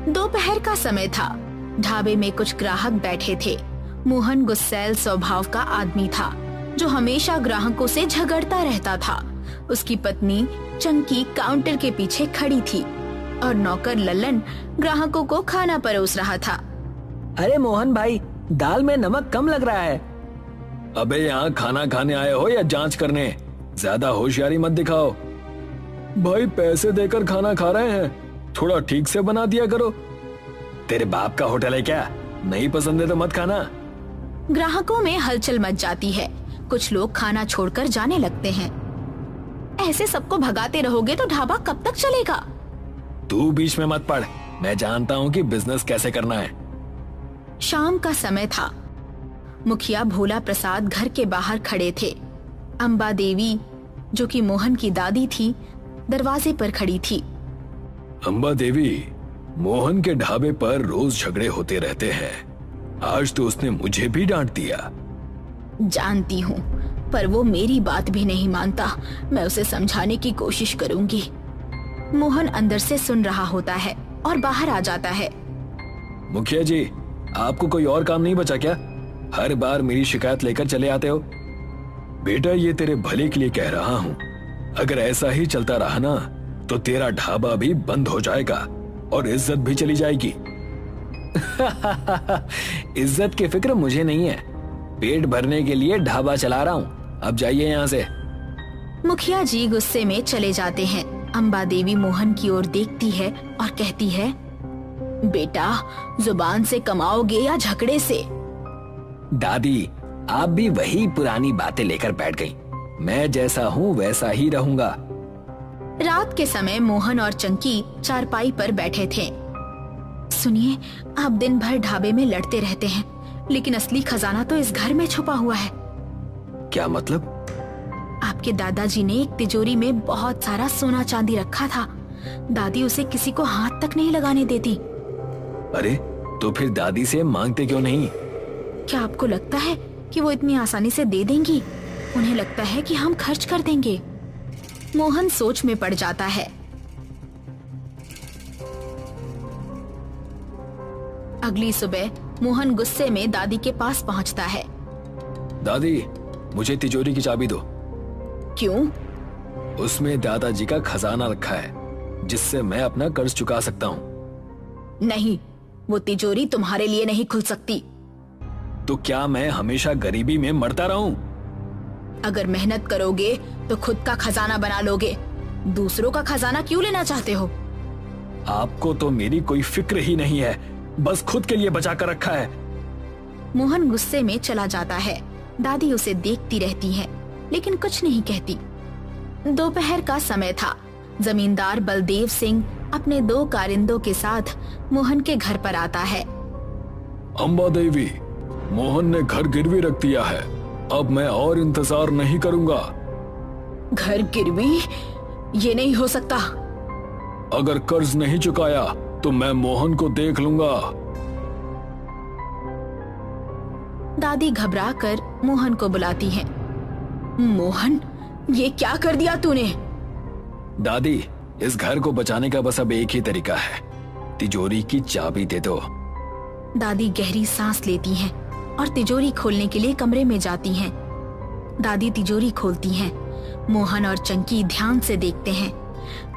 दोपहर का समय था। ढाबे में कुछ ग्राहक बैठे थे। मोहन गुस्सैल स्वभाव का आदमी था जो हमेशा ग्राहकों से झगड़ता रहता था। उसकी पत्नी चंकी काउंटर के पीछे खड़ी थी और नौकर लल्लन ग्राहकों को खाना परोस रहा था। अरे मोहन भाई, दाल में नमक कम लग रहा है। अबे यहाँ खाना खाने आए हो या जांच करने? ज्यादा होशियारी मत दिखाओ। भाई पैसे देकर खाना खा रहे हैं, थोड़ा ठीक से बना दिया करो। तेरे बाप का होटल है क्या? नहीं पसंद है तो मत खाना। ग्राहकों में हलचल मच जाती है। कुछ लोग खाना छोड़कर जाने लगते हैं। ऐसे सबको भगाते रहोगे तो ढाबा कब तक चलेगा? तू बीच में मत पड़, मैं जानता हूँ कि बिजनेस कैसे करना है। शाम का समय था। मुखिया भोला प्रसाद घर के बाहर खड़े थे। अम्बा देवी, जो कि मोहन की दादी थी, दरवाजे पर खड़ी थी। अम्बा देवी, मोहन के ढाबे पर रोज झगड़े होते रहते हैं। आज तो उसने मुझे भी डांट दिया। जानती हूँ, पर वो मेरी बात भी नहीं मानता। मैं उसे समझाने की कोशिश करूंगी। मोहन अंदर से सुन रहा होता है और बाहर आ जाता है। मुखिया जी, आपको कोई और काम नहीं बचा क्या? हर बार मेरी शिकायत लेकर चले आते हो। बेटा, ये तेरे भले के लिए कह रहा हूँ। अगर ऐसा ही चलता रहा ना तो तेरा ढाबा भी बंद हो जाएगा और इज्जत भी चली जाएगी। इज्जत की फिक्र मुझे नहीं है। पेट भरने के लिए ढाबा चला रहा हूँ। अब जाइए यहाँ से। मुखिया जी गुस्से में चले जाते हैं। अम्बा देवी मोहन की ओर देखती है और कहती है, बेटा, जुबान से कमाओगे या झगड़े से? दादी, आप भी वही पुरानी बातें लेकर बैठ गई। मैं जैसा हूँ वैसा ही रहूंगा। रात के समय मोहन और चंकी चारपाई पर बैठे थे। सुनिए, आप दिन भर ढाबे में लड़ते रहते हैं, लेकिन असली खजाना तो इस घर में छुपा हुआ है। क्या मतलब? आपके दादाजी ने एक तिजोरी में बहुत सारा सोना चांदी रखा था। दादी उसे किसी को हाथ तक नहीं लगाने देती। अरे, तो फिर दादी से मांगते क्यों नहीं? क्या आपको लगता है कि वो इतनी आसानी से दे देंगी? उन्हें लगता है कि हम खर्च कर देंगे। मोहन सोच में पड़ जाता है। अगली सुबह मोहन गुस्से में दादी के पास पहुंचता है। दादी, मुझे तिजोरी की चाबी दो। क्यों? उसमें दादाजी का खजाना रखा है, जिससे मैं अपना कर्ज चुका सकता हूँ। नहीं, वो तिजोरी तुम्हारे लिए नहीं खुल सकती। तो क्या मैं हमेशा गरीबी में मरता रहूं? अगर मेहनत करोगे तो खुद का खजाना बना लोगे। दूसरों का खजाना क्यों लेना चाहते हो? आपको तो मेरी कोई फिक्र ही नहीं है, बस खुद के लिए बचा कर रखा है। मोहन गुस्से में चला जाता है। दादी उसे देखती रहती है, लेकिन कुछ नहीं कहती। दोपहर का समय था। जमींदार बलदेव सिंह अपने 2 कारिंदों के साथ मोहन के घर पर आता है। अम्बा देवी, मोहन ने घर गिरवी रख दिया है। अब मैं और इंतजार नहीं करूंगा। घर गिरवी? ये नहीं हो सकता। अगर कर्ज नहीं चुकाया तो मैं मोहन को देख लूंगा। दादी घबराकर मोहन को बुलाती है। मोहन, ये क्या कर दिया तूने? दादी, इस घर को बचाने का बस अब एक ही तरीका है। तिजोरी की चाबी दे दो। दादी गहरी सांस लेती हैं और तिजोरी खोलने के लिए कमरे में जाती हैं। दादी तिजोरी खोलती हैं। मोहन और चंकी ध्यान से देखते हैं।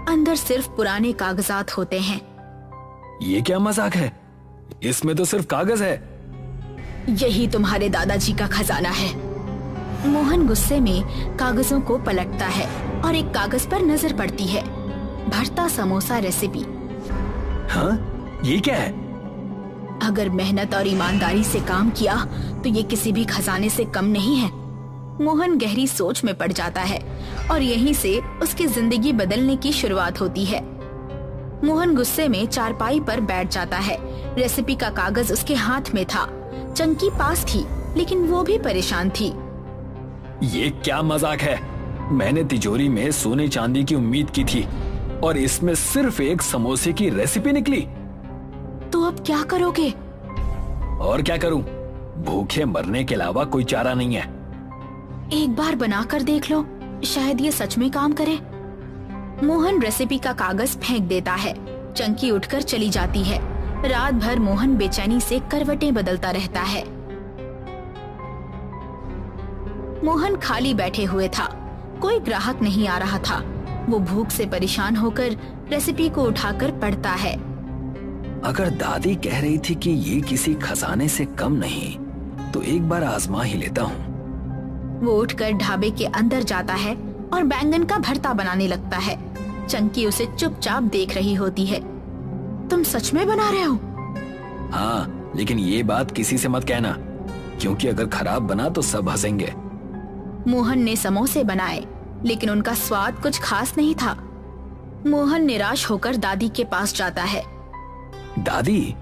अंदर सिर्फ पुराने कागजात होते हैं। ये क्या मजाक है? इसमें तो सिर्फ कागज है। यही तुम्हारे दादाजी का खजाना है। मोहन गुस्से में कागजों को पलटता है और एक कागज पर नजर पड़ती है। भरता समोसा रेसिपी। हाँ, ये क्या है? अगर मेहनत और ईमानदारी से काम किया तो ये किसी भी खजाने से कम नहीं है। मोहन गहरी सोच में पड़ जाता है और यहीं से उसकी जिंदगी बदलने की शुरुआत होती है। मोहन गुस्से में चारपाई पर बैठ जाता है। रेसिपी का कागज उसके हाथ में था। चंकी पास थी, लेकिन वो भी परेशान थी। ये क्या मजाक है? मैंने तिजोरी में सोने चांदी की उम्मीद की थी और इसमें सिर्फ एक समोसे की रेसिपी निकली। तो अब क्या करोगे? और क्या करूं? भूखे मरने के अलावा कोई चारा नहीं है। एक बार बनाकर देख लो, शायद ये सच में काम करे। मोहन रेसिपी का कागज फेंक देता है। चंकी उठकर चली जाती है। रात भर मोहन बेचैनी से करवटें बदलता रहता है। मोहन खाली बैठे हुए था, कोई ग्राहक नहीं आ रहा था। वो भूख से परेशान होकर रेसिपी को उठाकर पढ़ता है। अगर दादी कह रही थी कि ये किसी खजाने से कम नहीं, तो एक बार आजमा ही लेता हूँ। वो उठकर ढाबे के अंदर जाता है और बैंगन का भरता बनाने लगता है। चंकी उसे चुपचाप देख रही होती है। तुम सच में बना रहे हो? हाँ, लेकिन ये बात किसी से मत कहना, क्योंकि अगर खराब बना तो सब हंसेंगे। मोहन ने समोसे बनाए, लेकिन उनका स्वाद कुछ खास नहीं था। मोहन निराश होकर दादी के पास जाता है। दादी,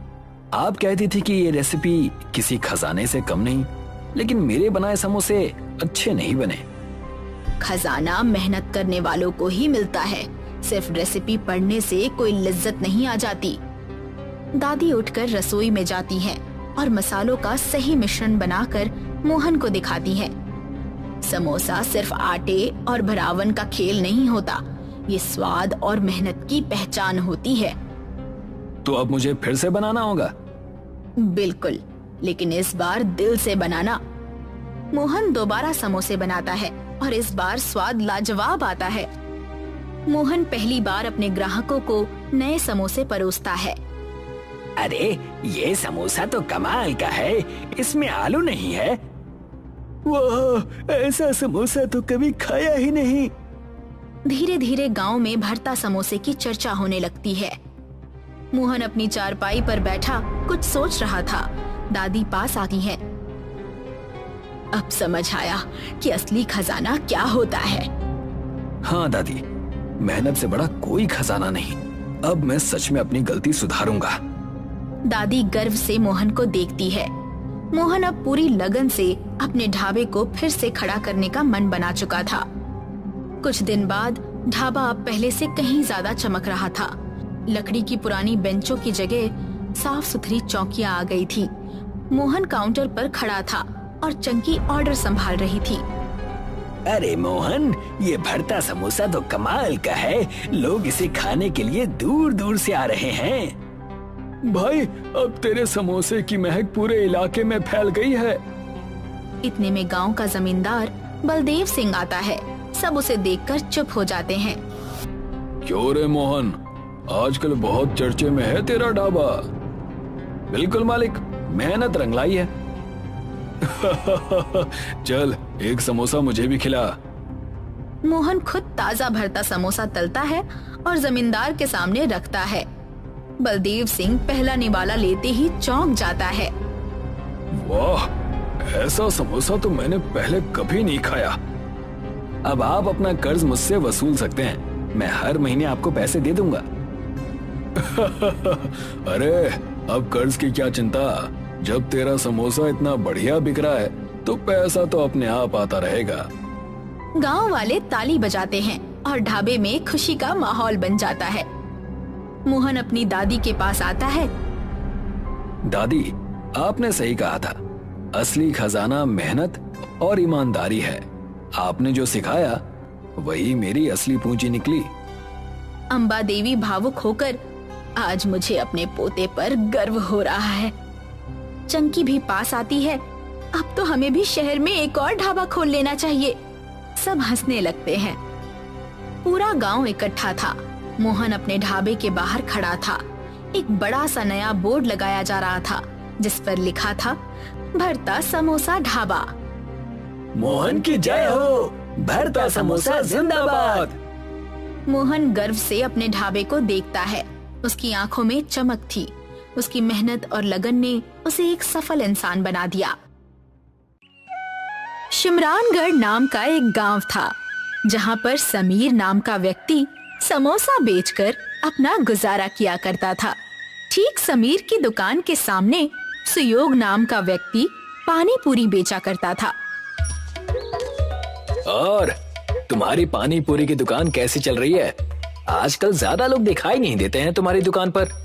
आप कहती थी कि ये रेसिपी किसी खजाने से कम नहीं, लेकिन मेरे बनाए समोसे अच्छे नहीं बने। खजाना मेहनत करने वालों को ही मिलता है, सिर्फ रेसिपी पढ़ने से कोई लज्जत नहीं आ जाती। दादी उठकर रसोई में जाती हैं और मसालों का सही मिश्रण बनाकर मोहन को दिखाती हैं। समोसा सिर्फ आटे और भरावन का खेल नहीं होता, ये स्वाद और मेहनत की पहचान होती है। तो अब मुझे फिर से बनाना होगा? बिल्कुल, लेकिन इस बार दिल से बनाना। मोहन दोबारा समोसे बनाता है और इस बार स्वाद लाजवाब आता है। मोहन पहली बार अपने ग्राहकों को नए समोसे परोसता है। अरे, ये समोसा तो कमाल का है, इसमें आलू नहीं है। वाह, ऐसा समोसा तो कभी खाया ही नहीं। धीरे धीरे गांव में भरता समोसे की चर्चा होने लगती है। मोहन अपनी चारपाई पर बैठा कुछ सोच रहा था। दादी पास आती है। अब समझ आया कि असली खजाना क्या होता है। हाँ दादी, मेहनत से बड़ा कोई खजाना नहीं। अब मैं सच में अपनी गलती सुधारूंगा। दादी गर्व से मोहन को देखती है। मोहन अब पूरी लगन से अपने ढाबे को फिर से खड़ा करने का मन बना चुका था। कुछ दिन बाद ढाबा अब पहले से कहीं ज्यादा चमक रहा था। लकड़ी की पुरानी बेंचों की जगह साफ सुथरी चौकियां आ गई थी। मोहन काउंटर पर खड़ा था और चंकी ऑर्डर संभाल रही थी। अरे मोहन, ये भरता समोसा तो कमाल का है। लोग इसे खाने के लिए दूर दूर से आ रहे हैं। भाई, अब तेरे समोसे की महक पूरे इलाके में फैल गई है। इतने में गांव का जमींदार बलदेव सिंह आता है। सब उसे देखकर चुप हो जाते हैं। क्यों रे मोहन, आजकल बहुत चर्चे में है तेरा ढाबा। बिल्कुल मालिक, मेहनत रंगलाई है। चल, एक समोसा मुझे भी खिला। मोहन खुद ताजा भरता समोसा तलता है और जमींदार के सामने रखता है। बलदेव सिंह पहला निवाला लेते ही चौंक जाता है। वाह, ऐसा समोसा तो मैंने पहले कभी नहीं खाया। अब आप अपना कर्ज मुझसे वसूल सकते हैं। मैं हर महीने आपको पैसे दे दूंगा। अरे, अब कर्ज की क्या चिंता। जब तेरा समोसा इतना बढ़िया बिक रहा है तो पैसा तो अपने आप आता रहेगा। गांव वाले ताली बजाते हैं और ढाबे में खुशी का माहौल बन जाता है। मोहन अपनी दादी के पास आता है। दादी, आपने सही कहा था, असली खजाना मेहनत और ईमानदारी है। आपने जो सिखाया वही मेरी असली पूंजी निकली। अम्बा देवी भावुक होकर, आज मुझे अपने पोते पर गर्व हो रहा है। चंकी भी पास आती है। अब तो हमें भी शहर में एक और ढाबा खोल लेना चाहिए। सब हंसने लगते हैं। पूरा गांव इकट्ठा था। मोहन अपने ढाबे के बाहर खड़ा था। एक बड़ा सा नया बोर्ड लगाया जा रहा था जिस पर लिखा था, भरता समोसा ढाबा। मोहन की जय हो, भरता समोसा जिंदाबाद। मोहन गर्व से अपने ढाबे को देखता है। उसकी आंखों में चमक थी। उसकी मेहनत और लगन ने उसे एक सफल इंसान बना दिया। शिमरानगढ़ नाम का एक गांव था जहां पर समीर नाम का व्यक्ति समोसा बेचकर अपना गुजारा किया करता था। ठीक समीर की दुकान के सामने सुयोग नाम का व्यक्ति पानी पूरी बेचा करता था। और तुम्हारी पानी पूरी की दुकान कैसी चल रही है? आजकल ज्यादा लोग दिखाई नहीं देते हैं तुम्हारी दुकान पर।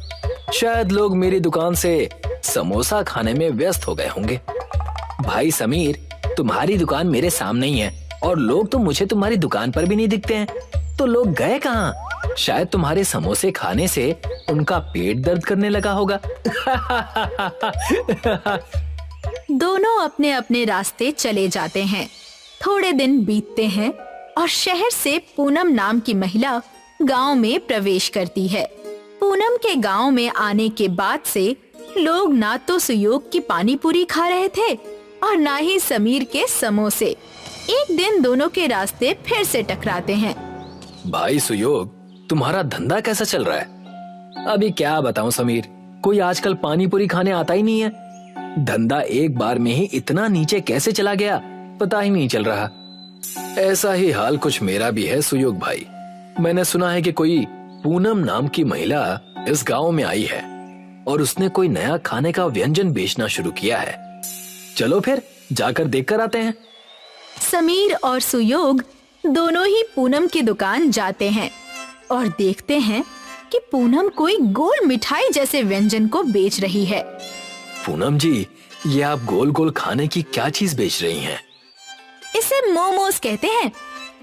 शायद लोग मेरी दुकान से समोसा खाने में व्यस्त हो गए होंगे। भाई समीर, तुम्हारी दुकान मेरे सामने ही है और लोग तो मुझे तुम्हारी दुकान पर भी नहीं दिखते हैं। तो लोग गए कहाँ? शायद तुम्हारे समोसे खाने से उनका पेट दर्द करने लगा होगा। दोनों अपने अपने रास्ते चले जाते हैं। थोड़े दिन बीतते हैं और शहर से पूनम नाम की महिला गांव में प्रवेश करती है। पूनम के गांव में आने के बाद से लोग ना तो सुयोग की पानी पूरी खा रहे थे और ना ही समीर के समोसे। एक दिन दोनों के रास्ते फिर से टकराते हैं। भाई सुयोग, तुम्हारा धंधा कैसा चल रहा है? अभी क्या बताऊं समीर, कोई आजकल पानी पूरी खाने आता ही नहीं है। धंधा एक बार में ही इतना नीचे कैसे चला गया पता ही नहीं चल रहा। ऐसा ही हाल कुछ मेरा भी है सुयोग भाई। मैंने सुना है कि कोई पूनम नाम की महिला इस गांव में आई है और उसने कोई नया खाने का व्यंजन बेचना शुरू किया है। चलो फिर जाकर देखकर आते हैं। समीर और सुयोग दोनों ही पूनम की दुकान जाते हैं और देखते हैं कि पूनम कोई गोल मिठाई जैसे व्यंजन को बेच रही है। पूनम जी, ये आप गोल गोल खाने की क्या चीज बेच रही हैं? इसे मोमोज कहते हैं।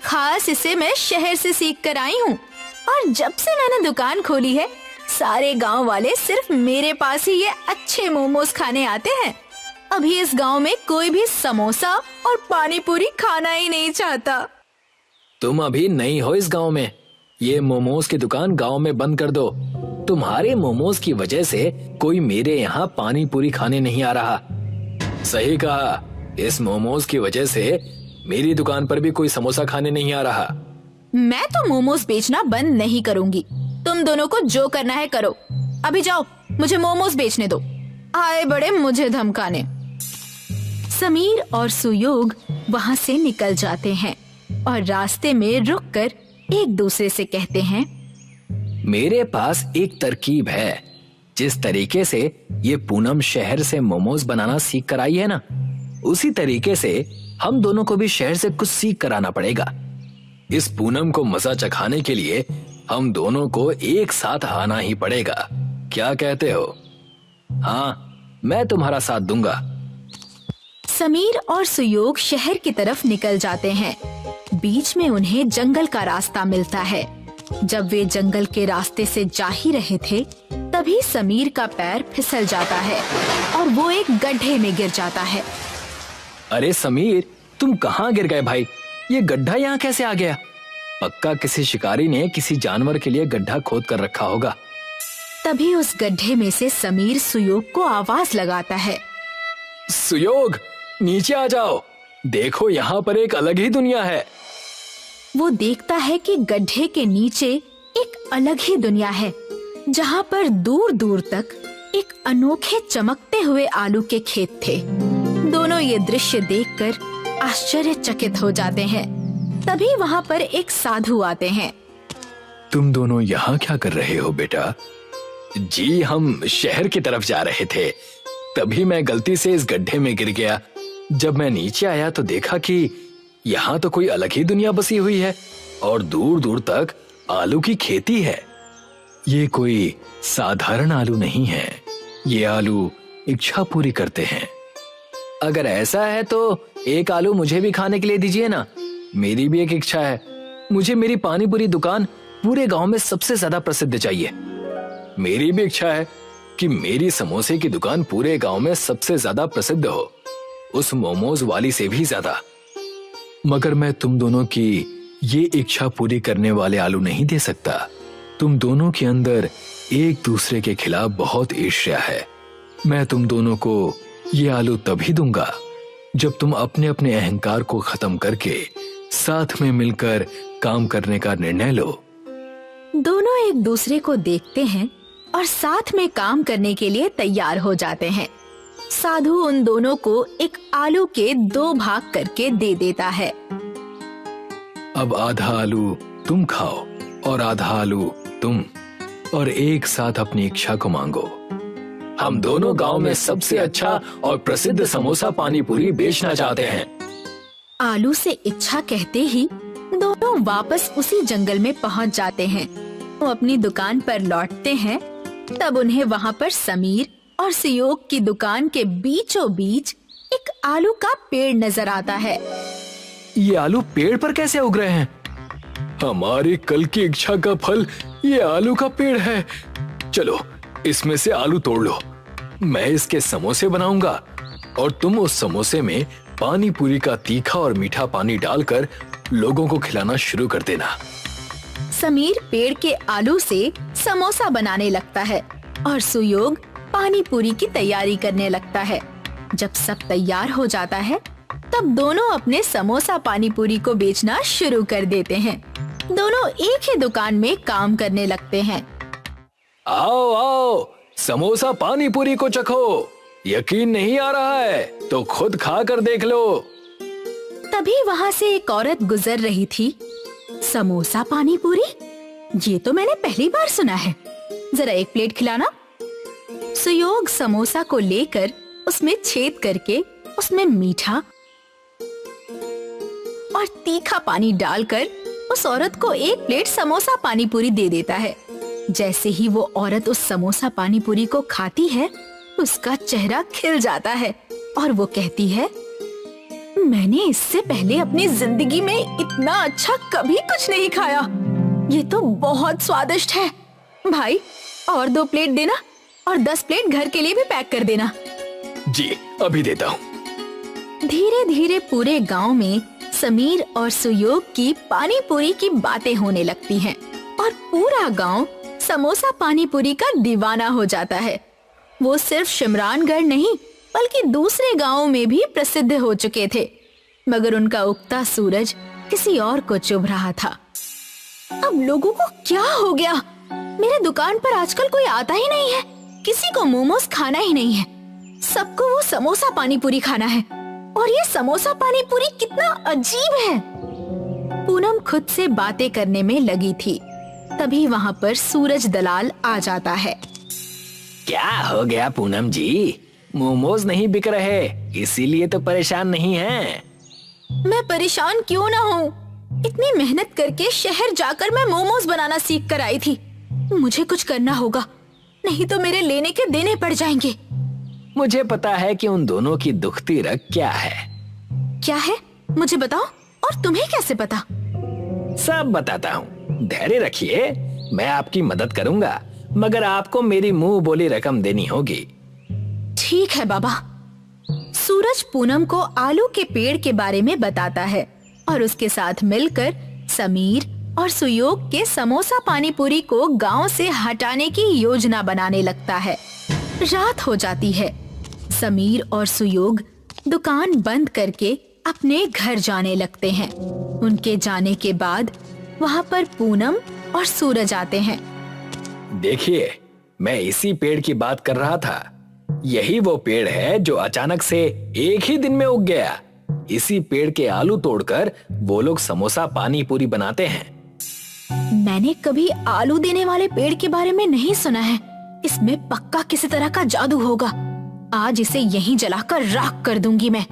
खास इसे मैं शहर से सीख कर आई हूँ और जब से मैंने दुकान खोली है सारे गांव वाले सिर्फ मेरे पास ही ये अच्छे मोमोज खाने आते हैं। अभी इस गांव में कोई भी समोसा और पानी पूरी खाना ही नहीं चाहता। तुम अभी नई हो इस गांव में, ये मोमोज की दुकान गांव में बंद कर दो। तुम्हारे मोमोज की वजह से कोई मेरे यहाँ पानी पूरी खाने नहीं आ रहा। सही कहा, इस मोमोज की वजह से मेरी दुकान पर भी कोई समोसा खाने नहीं आ रहा। मैं तो मोमोज बेचना बंद नहीं करूंगी। तुम दोनों को जो करना है करो। अभी जाओ, मुझे मोमोज बेचने दो। आए बड़े मुझे धमकाने। समीर और सुयोग वहाँ से निकल जाते हैं और रास्ते में रुककर एक दूसरे से कहते हैं, मेरे पास एक तरकीब है। जिस तरीके से ये पूनम शहर से मोमोज बनाना सीख कर आई है ना, उसी तरीके से हम दोनों को भी शहर से कुछ सीख कर आना पड़ेगा। इस पूनम को मजा चखाने के लिए हम दोनों को एक साथ आना ही पड़ेगा। क्या कहते हो? हाँ, मैं तुम्हारा साथ दूंगा। समीर और सुयोग शहर की तरफ निकल जाते हैं। बीच में उन्हें जंगल का रास्ता मिलता है। जब वे जंगल के रास्ते से जा ही रहे थे तभी समीर का पैर फिसल जाता है और वो एक गड्ढे में गिर जाता है। अरे समीर, तुम कहाँ गिर गए भाई? ये गड्ढा यहाँ कैसे आ गया? पक्का किसी शिकारी ने किसी जानवर के लिए गड्ढा खोद कर रखा होगा। तभी उस गड्ढे में से समीर सुयोग को आवाज लगाता है, सुयोग, नीचे आ जाओ, देखो यहाँ पर एक अलग ही दुनिया है। वो देखता है कि गड्ढे के नीचे एक अलग ही दुनिया है जहाँ पर दूर दूर तक एक अनोखे चमकते हुए आलू के खेत थे। दोनों ये दृश्य देखकर आश्चर्यचकित हो जाते हैं। तभी वहाँ पर एक साधु आते हैं। तुम दोनों यहाँ क्या कर रहे हो बेटा? जी, हम शहर की तरफ जा रहे थे, तभी मैं गलती से इस गड्ढे में गिर गया। जब मैं नीचे आया तो देखा कि यहाँ तो कोई अलग ही दुनिया बसी हुई है और दूर दूर तक आलू की खेती है। ये कोई साधारण आलू नहीं है, ये आलू इच्छा पूरी करते हैं। अगर ऐसा है तो एक आलू मुझे भी खाने के लिए दीजिए ना। मेरी भी एक इच्छा है। मुझे मेरी पानी पूरी दुकान पूरे गांव में सबसे ज्यादा प्रसिद्ध चाहिए। मेरी भी इच्छा है कि मेरी समोसे की दुकान पूरे गांव में सबसे ज्यादा प्रसिद्ध हो, उस मोमोज वाली से भी ज्यादा। मगर मैं तुम दोनों की ये इच्छा पूरी करने वाले आलू नहीं दे सकता। तुम दोनों के अंदर एक दूसरे के खिलाफ बहुत ईर्ष्या है। मैं तुम दोनों को ये आलू तभी दूंगा जब तुम अपने अपने अहंकार को खत्म करके साथ में मिलकर काम करने का निर्णय लो। दोनों एक दूसरे को देखते हैं और साथ में काम करने के लिए तैयार हो जाते हैं। साधु उन दोनों को एक आलू के 2 भाग करके दे देता है। अब आधा आलू तुम खाओ और आधा आलू तुम, और एक साथ अपनी इच्छा को मांगो। हम दोनों गांव में सबसे अच्छा और प्रसिद्ध समोसा पानी पूरी बेचना चाहते हैं। आलू से इच्छा कहते ही दोनों वापस उसी जंगल में पहुंच जाते हैं। वो अपनी दुकान पर लौटते हैं तब उन्हें वहाँ पर समीर और सुयोग की दुकान के बीचों बीच एक आलू का पेड़ नजर आता है। ये आलू पेड़ पर कैसे उग रहे हैं? हमारी कल की इच्छा का फल ये आलू का पेड़ है। चलो इसमें से आलू तोड़ लो, मैं इसके समोसे बनाऊंगा और तुम उस समोसे में पानी पूरी का तीखा और मीठा पानी डालकर लोगों को खिलाना शुरू कर देना। समीर पेड़ के आलू से समोसा बनाने लगता है और सुयोग पानी पूरी की तैयारी करने लगता है। जब सब तैयार हो जाता है तब दोनों अपने समोसा पानी पूरी को बेचना शुरू कर देते हैं। दोनों एक ही दुकान में काम करने लगते हैं। आओ आओ, समोसा पानी पूरी को चखो। यकीन नहीं आ रहा है तो खुद खा कर देख लो। तभी वहाँ से एक औरत गुजर रही थी। समोसा पानी पूरी, ये तो मैंने पहली बार सुना है, जरा एक प्लेट खिलाना। सुयोग समोसा को लेकर उसमें छेद करके उसमें मीठा और तीखा पानी डालकर उस औरत को एक प्लेट समोसा पानी पूरी दे देता है। जैसे ही वो औरत उस समोसा पानी पूरी को खाती है, उसका चेहरा खिल जाता है और वो कहती है, मैंने इससे पहले अपनी जिंदगी में इतना अच्छा कभी कुछ नहीं खाया। ये तो बहुत स्वादिष्ट है। भाई और 2 प्लेट देना और 10 प्लेट घर के लिए भी पैक कर देना। जी अभी देता हूँ। धीरे धीरे पूरे गांव में समीर और सुयोग की पानी पूरी की बातें होने लगती हैं और पूरा गांव समोसा पानी पूरी का दीवाना हो जाता है। वो सिर्फ शिमरानगढ़ नहीं बल्कि दूसरे गांवों में भी प्रसिद्ध हो चुके थे, मगर उनका उगता सूरज किसी और को चुभ रहा था। अब लोगों को क्या हो गया? मेरे दुकान पर आजकल कोई आता ही नहीं है, किसी को मोमोज खाना ही नहीं है, सबको वो समोसा पानी पूरी खाना है। और ये समोसा पानी पूरी कितना अजीब है। पूनम खुद से बातें करने में लगी थी, तभी वहाँ पर सूरज दलाल आ जाता है। क्या हो गया पूनम जी, मोमोज नहीं बिक रहे, इसीलिए तो परेशान नहीं हैं। मैं परेशान क्यों ना हूँ? इतनी मेहनत करके शहर जाकर मैं मोमोज बनाना सीख कर आई थी। मुझे कुछ करना होगा, नहीं तो मेरे लेने के देने पड़ जाएंगे। मुझे पता है कि उन दोनों की दुखती रग क्या है। क्या है? मुझे बताओ। और तुम्हें कैसे पता? सब बताता हूँ, धैर्य रखिए, मैं आपकी मदद करूँगा, मगर आपको मेरी मुंह बोली रकम देनी होगी। ठीक है बाबा। सूरज पूनम को आलू के पेड़ के बारे में बताता है और उसके साथ मिलकर समीर और सुयोग के समोसा पानी पूरी को गांव से हटाने की योजना बनाने लगता है। रात हो जाती है। समीर और सुयोग दुकान बंद करके अपने घर जाने लगते हैं। उनके जाने के बाद वहाँ पर पूनम और सूरज आते हैं। देखिए, मैं इसी पेड़ की बात कर रहा था। यही वो पेड़ है जो अचानक से एक ही दिन में उग गया। इसी पेड़ के आलू तोड़कर वो लोग समोसा पानी पूरी बनाते हैं। मैंने कभी आलू देने वाले पेड़ के बारे में नहीं सुना है। इसमें पक्का किसी तरह का जादू होगा। आज इसे यहीं जलाकर राख कर दूंगी मैं।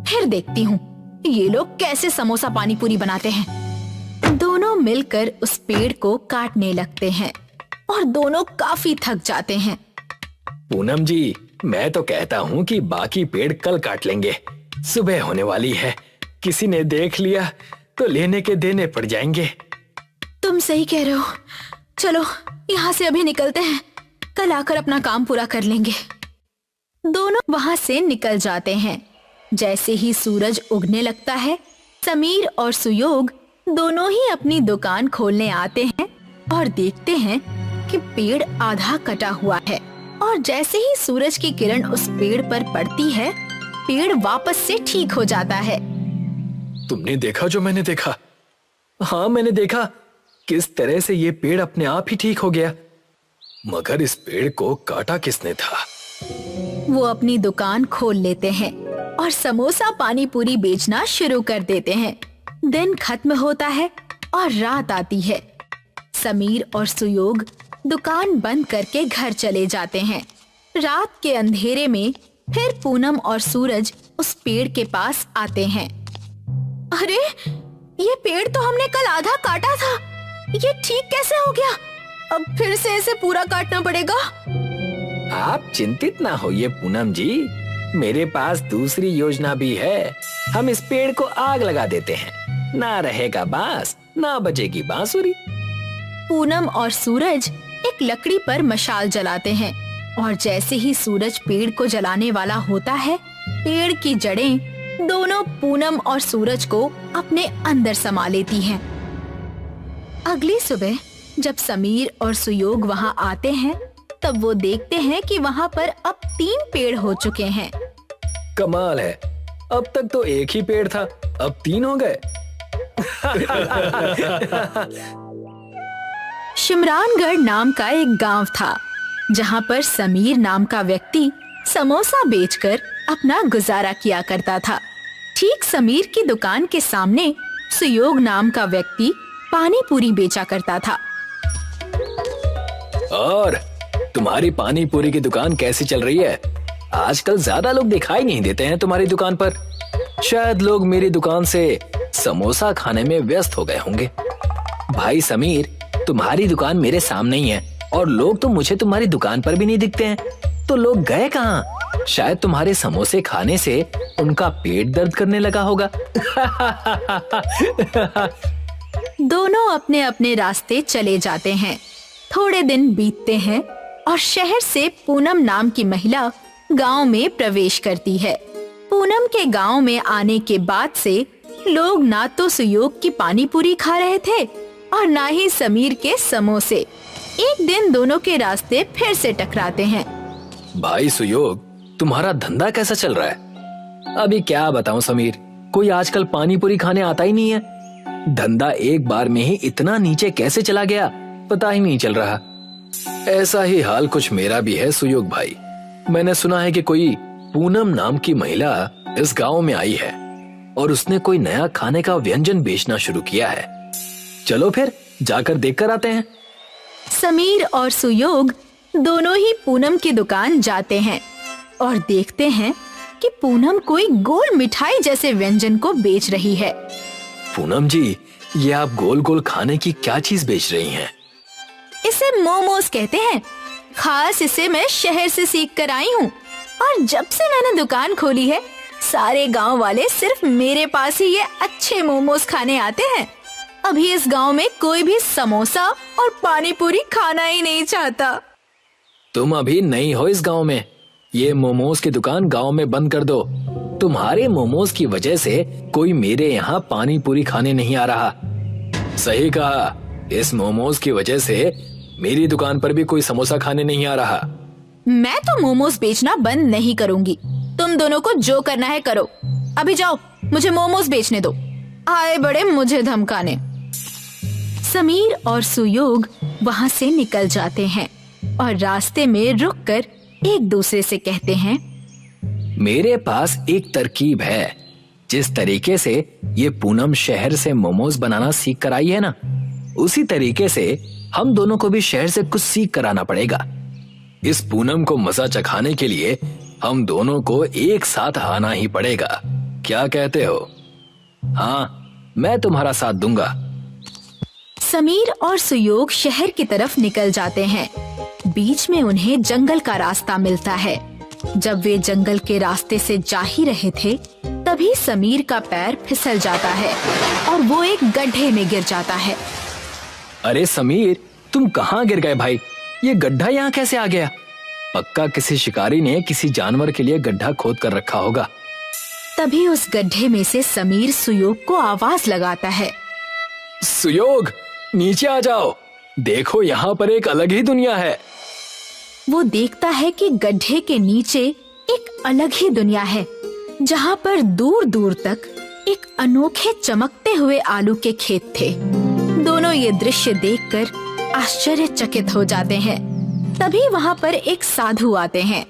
फिर देखती हूँ ये लोग कैसे समोसा पानी पूरी बनाते हैं। दोनों मिलकर उस पेड़ को काटने लगते हैं और दोनों काफी थक जाते हैं। पूनम जी, मैं तो कहता हूँ कि बाकी पेड़ कल काट लेंगे, सुबह होने वाली है, किसी ने देख लिया तो लेने के देने पड़ जाएंगे। तुम सही कह रहे हो, चलो यहाँ से अभी निकलते हैं, कल आकर अपना काम पूरा कर लेंगे। दोनों वहाँ से निकल जाते हैं। जैसे ही सूरज उगने लगता है, समीर और सुयोग दोनों ही अपनी दुकान खोलने आते हैं और देखते हैं कि पेड़ आधा कटा हुआ है। और जैसे ही सूरज की किरण उस पेड़ पर पड़ती है, पेड़ वापस से ठीक हो जाता है। तुमने देखा जो मैंने देखा? हाँ मैंने देखा, किस तरह से ये पेड़ अपने आप ही ठीक हो गया। मगर इस पेड़ को काटा किसने था? वो अपनी दुकान खोल लेते हैं और समोसा पानी पूरी बेचना शुरू कर देते हैं। दिन खत्म होता है और रात आती है। समीर और सुयोग दुकान बंद करके घर चले जाते हैं। रात के अंधेरे में फिर पूनम और सूरज उस पेड़ के पास आते हैं। अरे, ये पेड़ तो हमने कल आधा काटा था, ये ठीक कैसे हो गया? अब फिर से इसे पूरा काटना पड़ेगा। आप चिंतित ना होइए पूनम जी, मेरे पास दूसरी योजना भी है। हम इस पेड़ को आग लगा देते हैं, ना रहेगा बांस ना बजेगी बांसुरी। पूनम और सूरज एक लकड़ी पर मशाल जलाते हैं और जैसे ही सूरज पेड़ को जलाने वाला होता है, पेड़ की जड़ें दोनों पूनम और सूरज को अपने अंदर समा लेती हैं। अगली सुबह जब समीर और सुयोग वहां आते हैं, तब वो देखते हैं कि वहां पर अब 3 पेड़ हो चुके हैं। कमाल है, अब तक तो एक ही पेड़ था, अब 3 हो गए। शिमरानगढ़ नाम का एक गांव था, जहां पर समीर नाम का व्यक्ति समोसा बेचकर अपना गुजारा किया करता था। ठीक समीर की दुकान के सामने सुयोग नाम का व्यक्ति पानी पूरी बेचा करता था। और तुम्हारी पानी पूरी की दुकान कैसी चल रही है? आजकल ज्यादा लोग दिखाई नहीं देते हैं तुम्हारी दुकान पर। शायद लोग मेरी दुकान से समोसा खाने में व्यस्त हो गए होंगे। भाई समीर, तुम्हारी दुकान मेरे सामने ही है और लोग तो मुझे तुम्हारी दुकान पर भी नहीं दिखते हैं, तो लोग गए कहाँ? शायद तुम्हारे समोसे खाने से उनका पेट दर्द करने लगा होगा। दोनों अपने अपने रास्ते चले जाते हैं। थोड़े दिन बीतते हैं और शहर से पूनम नाम की महिला गांव में प्रवेश करती है। पूनम के गांव में आने के बाद से लोग ना तो सुयोग की पानी पूरी खा रहे थे और ना ही समीर के समोसे। एक दिन दोनों के रास्ते फिर से टकराते हैं। भाई सुयोग, तुम्हारा धंधा कैसा चल रहा है? अभी क्या बताऊं समीर, कोई आजकल पानी पूरी खाने आता ही नहीं है। धंधा एक बार में ही इतना नीचे कैसे चला गया, पता ही नहीं चल रहा। ऐसा ही हाल कुछ मेरा भी है सुयोग भाई। मैंने सुना है कि कोई पूनम नाम की महिला इस गांव में आई है और उसने कोई नया खाने का व्यंजन बेचना शुरू किया है। चलो फिर जाकर देखकर आते हैं। समीर और सुयोग दोनों ही पूनम की दुकान जाते हैं और देखते हैं कि पूनम कोई गोल मिठाई जैसे व्यंजन को बेच रही है। पूनम जी, ये आप गोल गोल खाने की क्या चीज बेच रही हैं? इसे मोमोज कहते हैं। खास इसे मैं शहर से सीख कर आई हूँ और जब से मैंने दुकान खोली है, सारे गांव वाले सिर्फ मेरे पास ही ये अच्छे मोमोज खाने आते हैं। अभी इस गांव में कोई भी समोसा और पानी पूरी खाना ही नहीं चाहता। तुम अभी नई हो इस गांव में, ये मोमोज की दुकान गांव में बंद कर दो। तुम्हारे मोमोज की वजह से कोई मेरे यहाँ पानी पूरी खाने नहीं आ रहा। सही कहा, इस मोमोज की वजह से मेरी दुकान पर भी कोई समोसा खाने नहीं आ रहा। मैं तो मोमोज बेचना बंद नहीं करूंगी। तुम दोनों को जो करना है करो। अभी जाओ, मुझे मोमोज बेचने दो। आए बड़े मुझे धमकाने। समीर और सुयोग वहाँ से निकल जाते हैं और रास्ते में रुककर एक दूसरे से कहते हैं, मेरे पास एक तरकीब है। जिस तरीके से ये पूनम शहर से मोमोज बनाना सीख कर आई है ना, उसी तरीके से हम दोनों को भी शहर से कुछ सीख कर आना पड़ेगा। इस पूनम को मजा चखाने के लिए हम दोनों को एक साथ आना ही पड़ेगा। क्या कहते हो? हाँ, मैं तुम्हारा साथ दूंगा। समीर और सुयोग शहर की तरफ निकल जाते हैं। बीच में उन्हें जंगल का रास्ता मिलता है। जब वे जंगल के रास्ते से जा ही रहे थे, तभी समीर का पैर फिसल जाता है और वो एक गड्ढे में गिर जाता है। अरे समीर, तुम कहाँ गिर गए भाई? ये गड्ढा यहाँ कैसे आ गया? पक्का किसी शिकारी ने किसी जानवर के लिए गड्ढा खोद कर रखा होगा। तभी उस गड्ढे में से समीर सुयोग को आवाज लगाता है, सुयोग, नीचे आ जाओ, देखो यहाँ पर एक अलग ही दुनिया है। वो देखता है कि गड्ढे के नीचे एक अलग ही दुनिया है, जहाँ पर दूर दूर तक एक अनोखे चमकते हुए आलू के खेत थे। दोनों ये दृश्य देखकर आश्चर्यचकित हो जाते हैं। तभी वहाँ पर एक साधु आते हैं।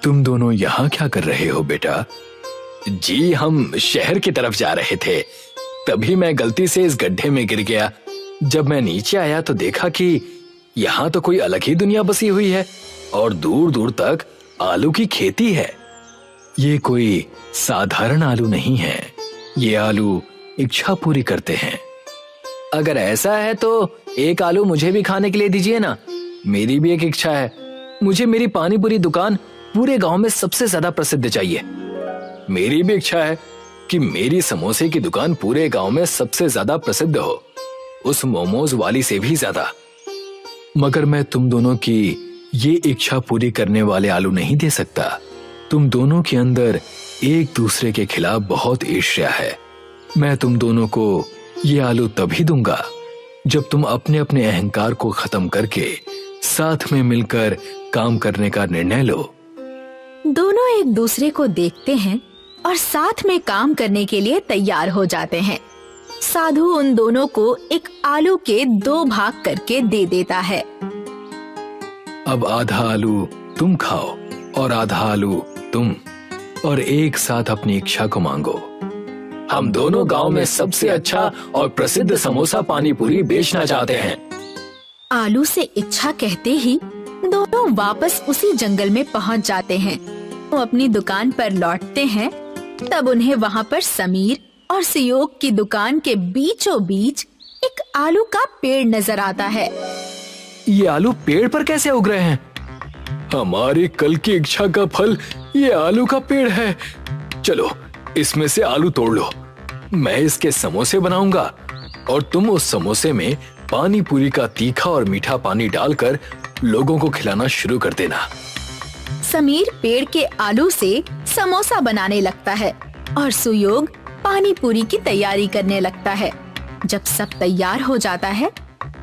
तुम दोनों यहाँ क्या कर रहे हो बेटा? जी, हम शहर की तरफ जा रहे थे, तभी मैं गलती से इस गड्ढे में गिर गया। जब मैं नीचे आया तो देखा कि यहाँ तो कोई अलग ही दुनिया बसी हुई है और दूर दूर तक आलू की खेती है। ये कोई साधारण आलू नहीं है, ये आलू इच्छा पूरी करते हैं। अगर ऐसा है तो एक आलू मुझे भी खाने के लिए दीजिए ना, मेरी भी एक इच्छा है। मुझे मेरी पानी पूरी दुकान पूरे गांव में सबसे ज्यादा प्रसिद्ध चाहिए। मेरी भी इच्छा है, कि मेरी समोसे की दुकान पूरे गांव में सबसे ज्यादा प्रसिद्ध हो, उस मोमोज वाली से भी ज्यादा। मगर मैं तुम दोनों की ये इच्छा पूरी करने वाले आलू नहीं दे सकता। तुम दोनों के अंदर एक दूसरे के खिलाफ बहुत ईर्ष्या है। मैं तुम दोनों को ये आलू तभी दूंगा जब तुम अपने अपने अहंकार को खत्म करके साथ में मिलकर काम करने का निर्णय लो। दोनों एक दूसरे को देखते हैं और साथ में काम करने के लिए तैयार हो जाते हैं। साधु उन दोनों को एक आलू के 2 भाग करके दे देता है। अब आधा आलू तुम खाओ और आधा आलू तुम, और एक साथ अपनी इच्छा को मांगो। हम दोनों गांव में सबसे अच्छा और प्रसिद्ध समोसा पानी पूरी बेचना चाहते हैं। आलू से इच्छा कहते ही दोनों वापस उसी जंगल में पहुंच जाते हैं। वो अपनी दुकान पर लौटते हैं, तब उन्हें वहाँ पर समीर और सुयोग की दुकान के बीचों बीच एक आलू का पेड़ नजर आता है। ये आलू पेड़ पर कैसे उग रहे हैं? हमारी कल की इच्छा का फल ये आलू का पेड़ है। चलो इसमें से आलू तोड़ लो, मैं इसके समोसे बनाऊंगा और तुम उस समोसे में पानी पूरी का तीखा और मीठा पानी डालकर लोगों को खिलाना शुरू कर देना। समीर पेड़ के आलू से समोसा बनाने लगता है और सुयोग पानी पूरी की तैयारी करने लगता है। जब सब तैयार हो जाता है,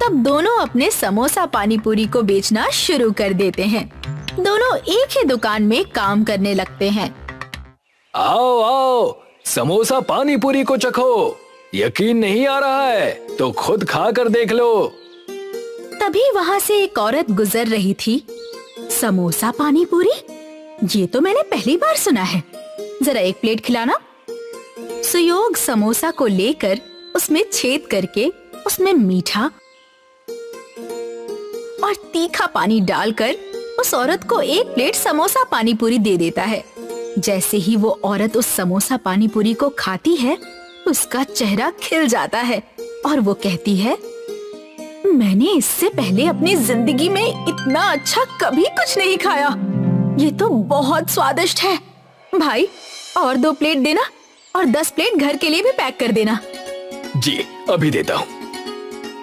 तब दोनों अपने समोसा पानी पूरी को बेचना शुरू कर देते हैं। दोनों एक ही दुकान में काम करने लगते हैं। आओ आओ, समोसा पानी पूरी को चखो। यकीन नहीं आ रहा है तो खुद खा कर देख लो। तभी वहाँ से एक औरत गुजर रही थी। समोसा पानी पूरी, ये तो मैंने पहली बार सुना है। जरा एक प्लेट खिलाना। सुयोग समोसा को लेकर उसमें छेद करके उसमें मीठा और तीखा पानी डालकर उस औरत को एक प्लेट समोसा पानी पूरी दे देता है। जैसे ही वो औरत उस समोसा पानी पूरी को खाती है, उसका चेहरा खिल जाता है और वो कहती है, मैंने इससे पहले अपनी जिंदगी में इतना अच्छा कभी कुछ नहीं खाया। ये तो बहुत स्वादिष्ट है। भाई और 2 प्लेट देना और 10 प्लेट घर के लिए भी पैक कर देना। जी अभी देता हूँ।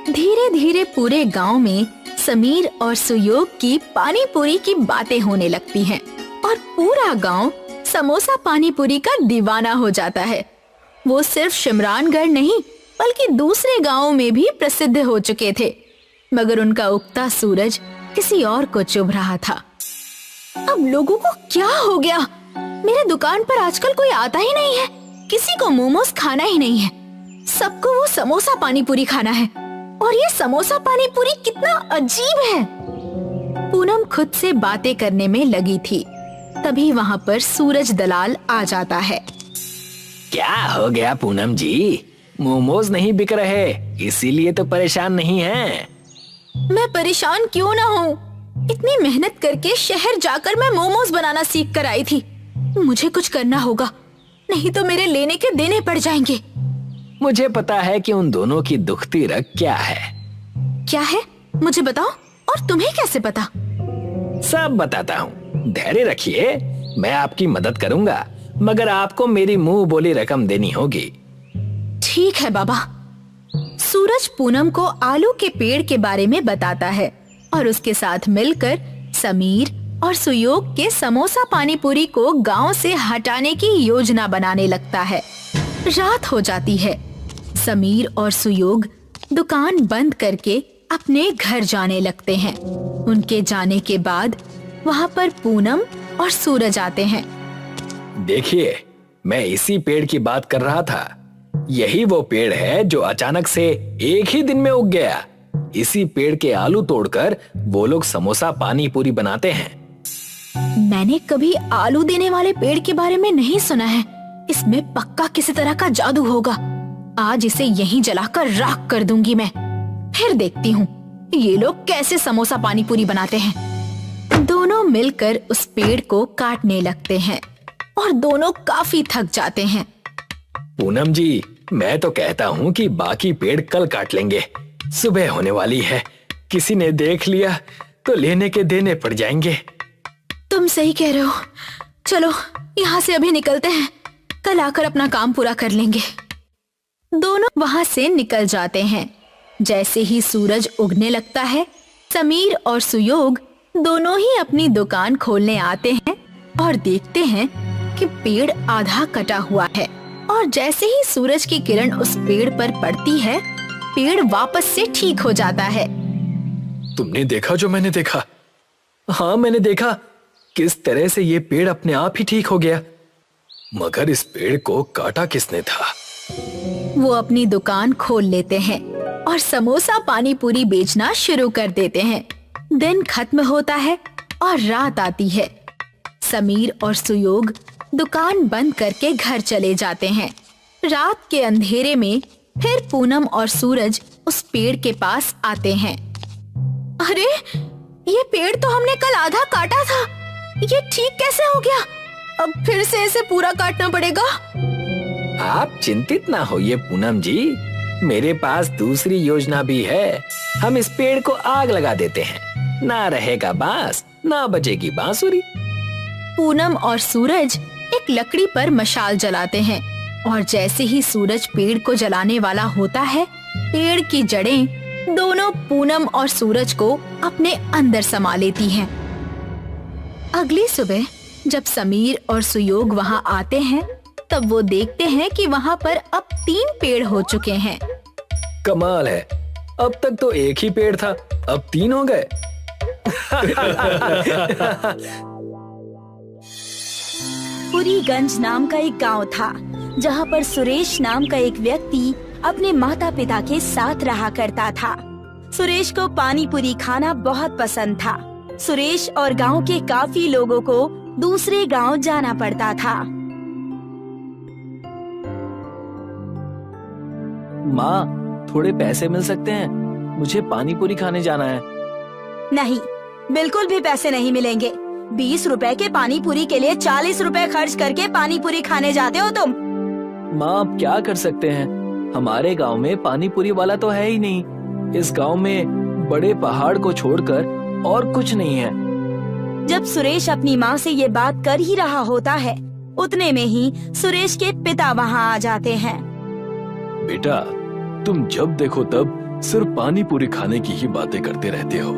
धीरे धीरे पूरे गांव में समीर और सुयोग की पानी पूरी की बातें होने लगती हैं और पूरा गांव समोसा पानी पूरी का दीवाना हो जाता है। वो सिर्फ शिमरानगढ़ नहीं बल्कि दूसरे गांवों में भी प्रसिद्ध हो चुके थे, मगर उनका उगता सूरज किसी और को चुभ रहा था। अब लोगों को क्या हो गया? मेरे दुकान पर आजकल कोई आता ही नहीं है। किसी को मोमोज खाना ही नहीं है, सबको वो समोसा पानी पूरी खाना है। और ये समोसा पानी पूरी कितना अजीब है। पूनम खुद से बातें करने में लगी थी, तभी वहाँ पर सूरज दलाल आ जाता है। क्या हो गया पूनम जी? मोमोज नहीं बिक रहे, इसीलिए तो परेशान नहीं हैं। मैं परेशान क्यों ना हूँ? इतनी मेहनत करके शहर जाकर मैं मोमोज बनाना सीख कर आई थी। मुझे कुछ करना होगा, नहीं तो मेरे लेने के देने पड़ जाएंगे। मुझे पता है कि उन दोनों की दुखती रग क्या है। क्या है? मुझे बताओ। और तुम्हें कैसे पता? सब बताता हूँ, धैर्य रखिए, मैं आपकी मदद करूँगा, मगर आपको मेरी मुंह बोली रकम देनी होगी। ठीक है बाबा। सूरज पूनम को आलू के पेड़ के बारे में बताता है और उसके साथ मिलकर समीर और सुयोग के समोसा पानी पूरी को गांव से हटाने की योजना बनाने लगता है। रात हो जाती है। समीर और सुयोग दुकान बंद करके अपने घर जाने लगते हैं। उनके जाने के बाद वहाँ पर पूनम और सूरज आते हैं। देखिए, मैं इसी पेड़ की बात कर रहा था। यही वो पेड़ है जो अचानक से एक ही दिन में उग गया। इसी पेड़ के आलू तोड़कर वो लोग समोसा पानी पूरी बनाते हैं। मैंने कभी आलू देने वाले पेड़ के बारे में नहीं सुना है। इसमें पक्का किसी तरह का जादू होगा। आज इसे यहीं जलाकर राख कर दूंगी मैं। फिर देखती हूँ ये लोग कैसे समोसा पानी पूरी बनाते हैं। दोनों मिलकर उस पेड़ को काटने लगते हैं और दोनों काफी थक जाते हैं। पूनम जी, मैं तो कहता हूँ कि बाकी पेड़ कल काट लेंगे। सुबह होने वाली है, किसी ने देख लिया तो लेने के देने पड़ जाएंगे। तुम सही कह रहे हो। चलो यहाँ से अभी निकलते हैं। कल आकर अपना काम पूरा कर लेंगे। दोनों वहां से निकल जाते हैं। जैसे ही सूरज उगने लगता है, समीर और सुयोग दोनों ही अपनी दुकान खोलने आते हैं और देखते हैं कि पेड़ आधा कटा हुआ है। और जैसे ही सूरज की किरण उस पेड़ पर पड़ती है, पेड़ वापस से ठीक हो जाता है। तुमने देखा जो मैंने देखा? हाँ, मैंने देखा किस तरह से ये पेड़ अपने आप ही ठीक हो गया। मगर इस पेड़ को काटा किसने था? वो अपनी दुकान खोल लेते हैं और समोसा पानी पूरी बेचना शुरू कर देते हैं। दिन खत्म होता है और रात आती है। समीर और सुयोग दुकान बंद करके घर चले जाते हैं। रात के अंधेरे में फिर पूनम और सूरज उस पेड़ के पास आते हैं। अरे, ये पेड़ तो हमने कल आधा काटा था, ये ठीक कैसे हो गया? अब फिर से इसे पूरा काटना पड़ेगा। आप चिंतित ना होइए पूनम जी, मेरे पास दूसरी योजना भी है। हम इस पेड़ को आग लगा देते हैं, ना रहेगा बांस, ना बजेगी बांसुरी। पूनम और सूरज एक लकड़ी पर मशाल जलाते हैं और जैसे ही सूरज पेड़ को जलाने वाला होता है, पेड़ की जड़ें दोनों पूनम और सूरज को अपने अंदर समा लेती हैं। अगली सुबह जब समीर और सुयोग वहां आते हैं, तब वो देखते हैं कि वहां पर अब 3 पेड़ हो चुके हैं। कमाल है, अब तक तो एक ही पेड़ था, अब 3 हो गए। पुरीगंज नाम का एक गांव था, जहां पर सुरेश नाम का एक व्यक्ति अपने माता पिता के साथ रहा करता था। सुरेश को पानी पूरी खाना बहुत पसंद था। सुरेश और गांव के काफी लोगों को दूसरे गांव जाना पड़ता था। माँ, थोड़े पैसे मिल सकते हैं? मुझे पानी पूरी खाने जाना है। नहीं, बिल्कुल भी पैसे नहीं मिलेंगे। 20 रुपए के पानी पूरी के लिए 40 रुपए खर्च करके पानी पूरी खाने जाते हो तुम। माँ, अब क्या कर सकते हैं? हमारे गांव में पानी पूरी वाला तो है ही नहीं। इस गांव में बड़े पहाड़ को छोड़कर और कुछ नहीं है। जब सुरेश अपनी माँ से ये बात कर ही रहा होता है, उतने में ही सुरेश के पिता वहाँ आ जाते हैं। बेटा, तुम जब देखो तब सिर्फ पानी पूरी खाने की ही बातें करते रहते हो।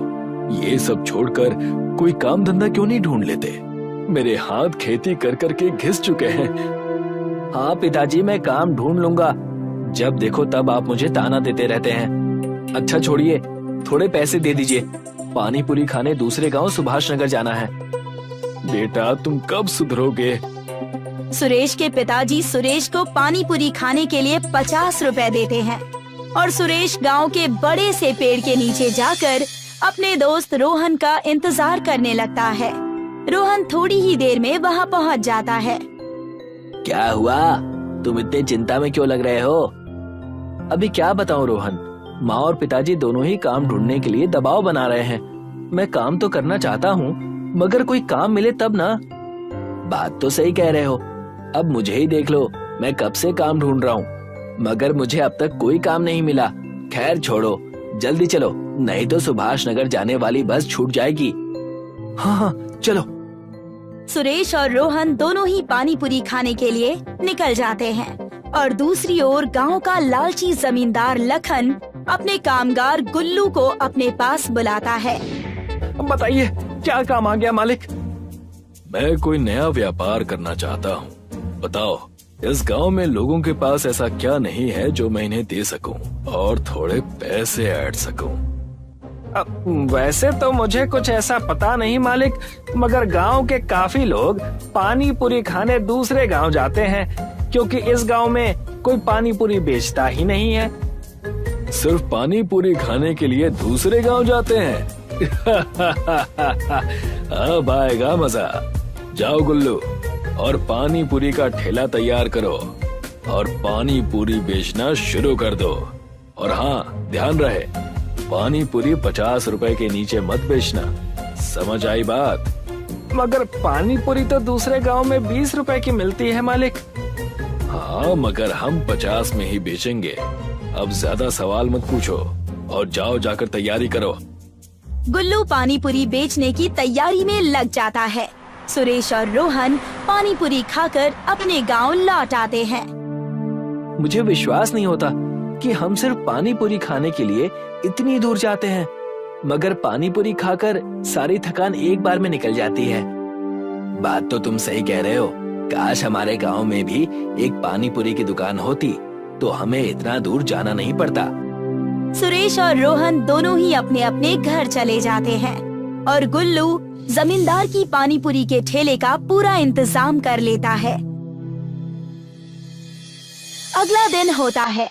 ये सब छोड़कर कोई काम धंधा क्यों नहीं ढूंढ लेते? मेरे हाथ खेती कर कर के घिस चुके हैं। हाँ पिताजी, मैं काम ढूंढ लूंगा। जब देखो तब आप मुझे ताना देते रहते हैं। अच्छा छोड़िए, थोड़े पैसे दे दीजिए। पानी पूरी खाने दूसरे गांव सुभाष नगर जाना है। बेटा, तुम कब सुधरोगे? सुरेश के पिताजी सुरेश को पानी पूरी खाने के लिए 50 रुपए देते हैं और सुरेश गांव के बड़े से पेड़ के नीचे जाकर अपने दोस्त रोहन का इंतजार करने लगता है। रोहन थोड़ी ही देर में वहां पहुंच जाता है। क्या हुआ? तुम इतने चिंता में क्यों लग रहे हो? अभी क्या बताऊं रोहन, माँ और पिताजी दोनों ही काम ढूंढने के लिए दबाव बना रहे हैं। मैं काम तो करना चाहता हूँ, मगर कोई काम मिले तब ना। बात तो सही कह रहे हो। अब मुझे ही देख लो, मैं कब से काम ढूंढ रहा हूँ, मगर मुझे अब तक कोई काम नहीं मिला। खैर छोड़ो, जल्दी चलो, नहीं तो सुभाष नगर जाने वाली बस छूट जाएगी। हाँ हाँ, चलो। सुरेश और रोहन दोनों ही पानी पूरी खाने के लिए निकल जाते हैं और दूसरी ओर गांव का लालची जमींदार लखन अपने कामगार गुल्लू को अपने पास बुलाता है। बताइए, क्या काम आ गया मालिक? मैं कोई नया व्यापार करना चाहता हूँ। बताओ, इस गांव में लोगों के पास ऐसा क्या नहीं है जो मैं इन्हें दे सकूं और थोड़े पैसे ऐड सकूं? वैसे तो मुझे कुछ ऐसा पता नहीं मालिक, मगर गांव के काफी लोग पानी पूरी खाने दूसरे गांव जाते हैं, क्योंकि इस गांव में कोई पानी पूरी बेचता ही नहीं है। सिर्फ पानी पूरी खाने के लिए दूसरे गांव जाते हैं? अब आएगा मजा। जाओ गुल्लू, और पानी पूरी का ठेला तैयार करो और पानी पूरी बेचना शुरू कर दो। और हाँ, ध्यान रहे, पानी पूरी 50 रुपए के नीचे मत बेचना। समझ आई बात? मगर पानी पूरी तो दूसरे गांव में 20 रुपए की मिलती है मालिक। हाँ, मगर हम 50 में ही बेचेंगे। अब ज्यादा सवाल मत पूछो और जाओ, जाकर तैयारी करो। गुल्लू पानी पूरी बेचने की तैयारी में लग जाता है सुरेश और रोहन पानी पूरी खाकर अपने गांव लौट आते हैं। मुझे विश्वास नहीं होता कि हम सिर्फ पानी पूरी खाने के लिए इतनी दूर जाते हैं, मगर पानी पूरी खाकर सारी थकान एक बार में निकल जाती है। बात तो तुम सही कह रहे हो। काश हमारे गांव में भी एक पानी पूरी की दुकान होती तो हमें इतना दूर जाना नहीं पड़ता। सुरेश और रोहन दोनों ही अपने अपने घर चले जाते हैं और गुल्लू जमींदार की पानी पूरी के ठेले का पूरा इंतजाम कर लेता है। अगला दिन होता है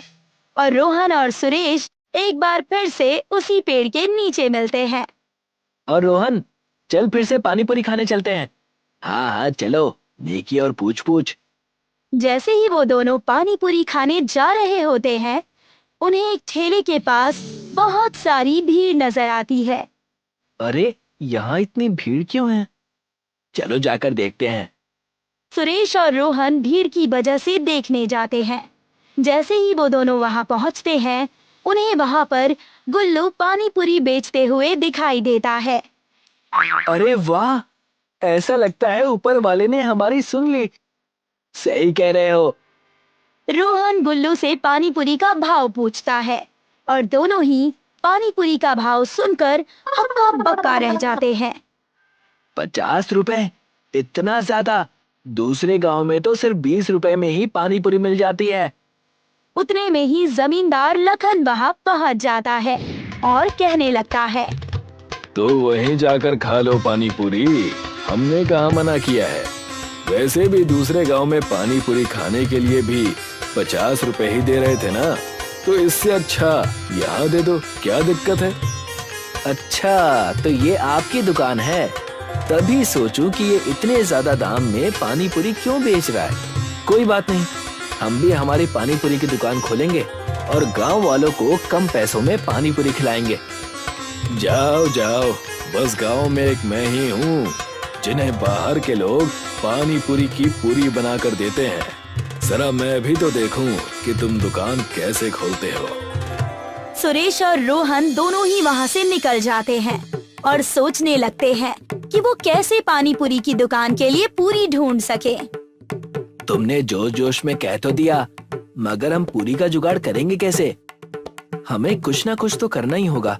और रोहन और सुरेश एक बार फिर से उसी पेड़ के नीचे मिलते हैं। और रोहन, चल फिर से पानी पूरी खाने चलते हैं। हाँ हाँ चलो, नेकी और पूछ पूछ। जैसे ही वो दोनों पानी पूरी खाने जा रहे होते हैं, उन्हें एक ठेले के पास बहुत सारी भीड़ नजर आती है। अरे, यहाँ इतनी भीड़ क्यों है? चलो जाकर देखते हैं। सुरेश और रोहन भीड़ की वजह से देखने जाते हैं। जैसे ही वो दोनों वहां पहुंचते हैं, उन्हें वहां पर गुल्लू पानी पूरी बेचते हुए दिखाई देता है। अरे वाह, ऐसा लगता है ऊपर वाले ने हमारी सुन ली। सही कह रहे हो। रोहन गुल्लू से पानी पूरी का भाव पूछता है और दोनों ही पानी पूरी का भाव सुनकर हक्का बक्का रह जाते हैं। 50 रुपए? इतना ज्यादा? दूसरे गांव में तो सिर्फ 20 रुपए में ही पानी पूरी मिल जाती है। उतने में ही जमींदार लखन वहां पहुंच जाता है और कहने लगता है, तो वहीं जाकर खा लो पानी पूरी, हमने कहाँ मना किया है। वैसे भी दूसरे गांव में पानी पूरी खाने के लिए भी 50 रुपए ही दे रहे थे ना, तो इससे अच्छा यहाँ दे दो, क्या दिक्कत है। अच्छा, तो ये आपकी दुकान है। तभी सोचूं कि ये इतने ज्यादा दाम में पानी पूरी क्यों बेच रहा है। कोई बात नहीं, हम भी हमारी पानी पूरी की दुकान खोलेंगे और गांव वालों को कम पैसों में पानी पूरी खिलाएंगे। जाओ जाओ, बस गांव में एक मैं ही हूँ जिन्हें बाहर के लोग पानी पूरी की पूरी बना कर देते हैं। जरा मैं भी तो देखूं कि तुम दुकान कैसे खोलते हो। सुरेश और रोहन दोनों ही वहां से निकल जाते हैं और सोचने लगते हैं कि वो कैसे पानी पूरी की दुकान के लिए पूरी ढूंढ सके। तुमने जोश जोश में कह तो दिया, मगर हम पूरी का जुगाड़ करेंगे कैसे? हमें कुछ ना कुछ तो करना ही होगा,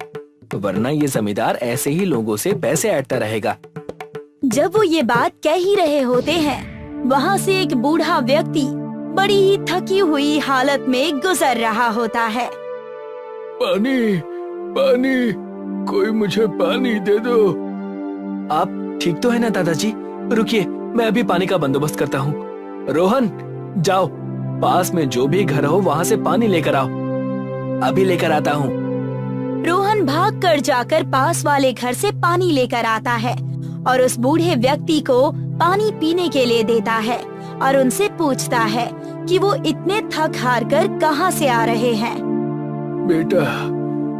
वरना ये जमींदार ऐसे ही लोगों से पैसे ऐंठता रहेगा। जब वो ये बात कह ही रहे होते हैं, वहाँ से एक बूढ़ा व्यक्ति बड़ी ही थकी हुई हालत में गुजर रहा होता है। पानी, पानी, कोई मुझे पानी दे दो। आप ठीक तो है ना दादाजी? रुकिए, मैं अभी पानी का बंदोबस्त करता हूँ। रोहन, जाओ पास में जो भी घर हो वहाँ से पानी लेकर आओ। अभी लेकर आता हूँ। रोहन भागकर जाकर पास वाले घर से पानी लेकर आता है और उस बूढ़े व्यक्ति को पानी पीने के लिए देता है और उनसे पूछता है कि वो इतने थक हार कर कहाँ से आ रहे हैं। बेटा,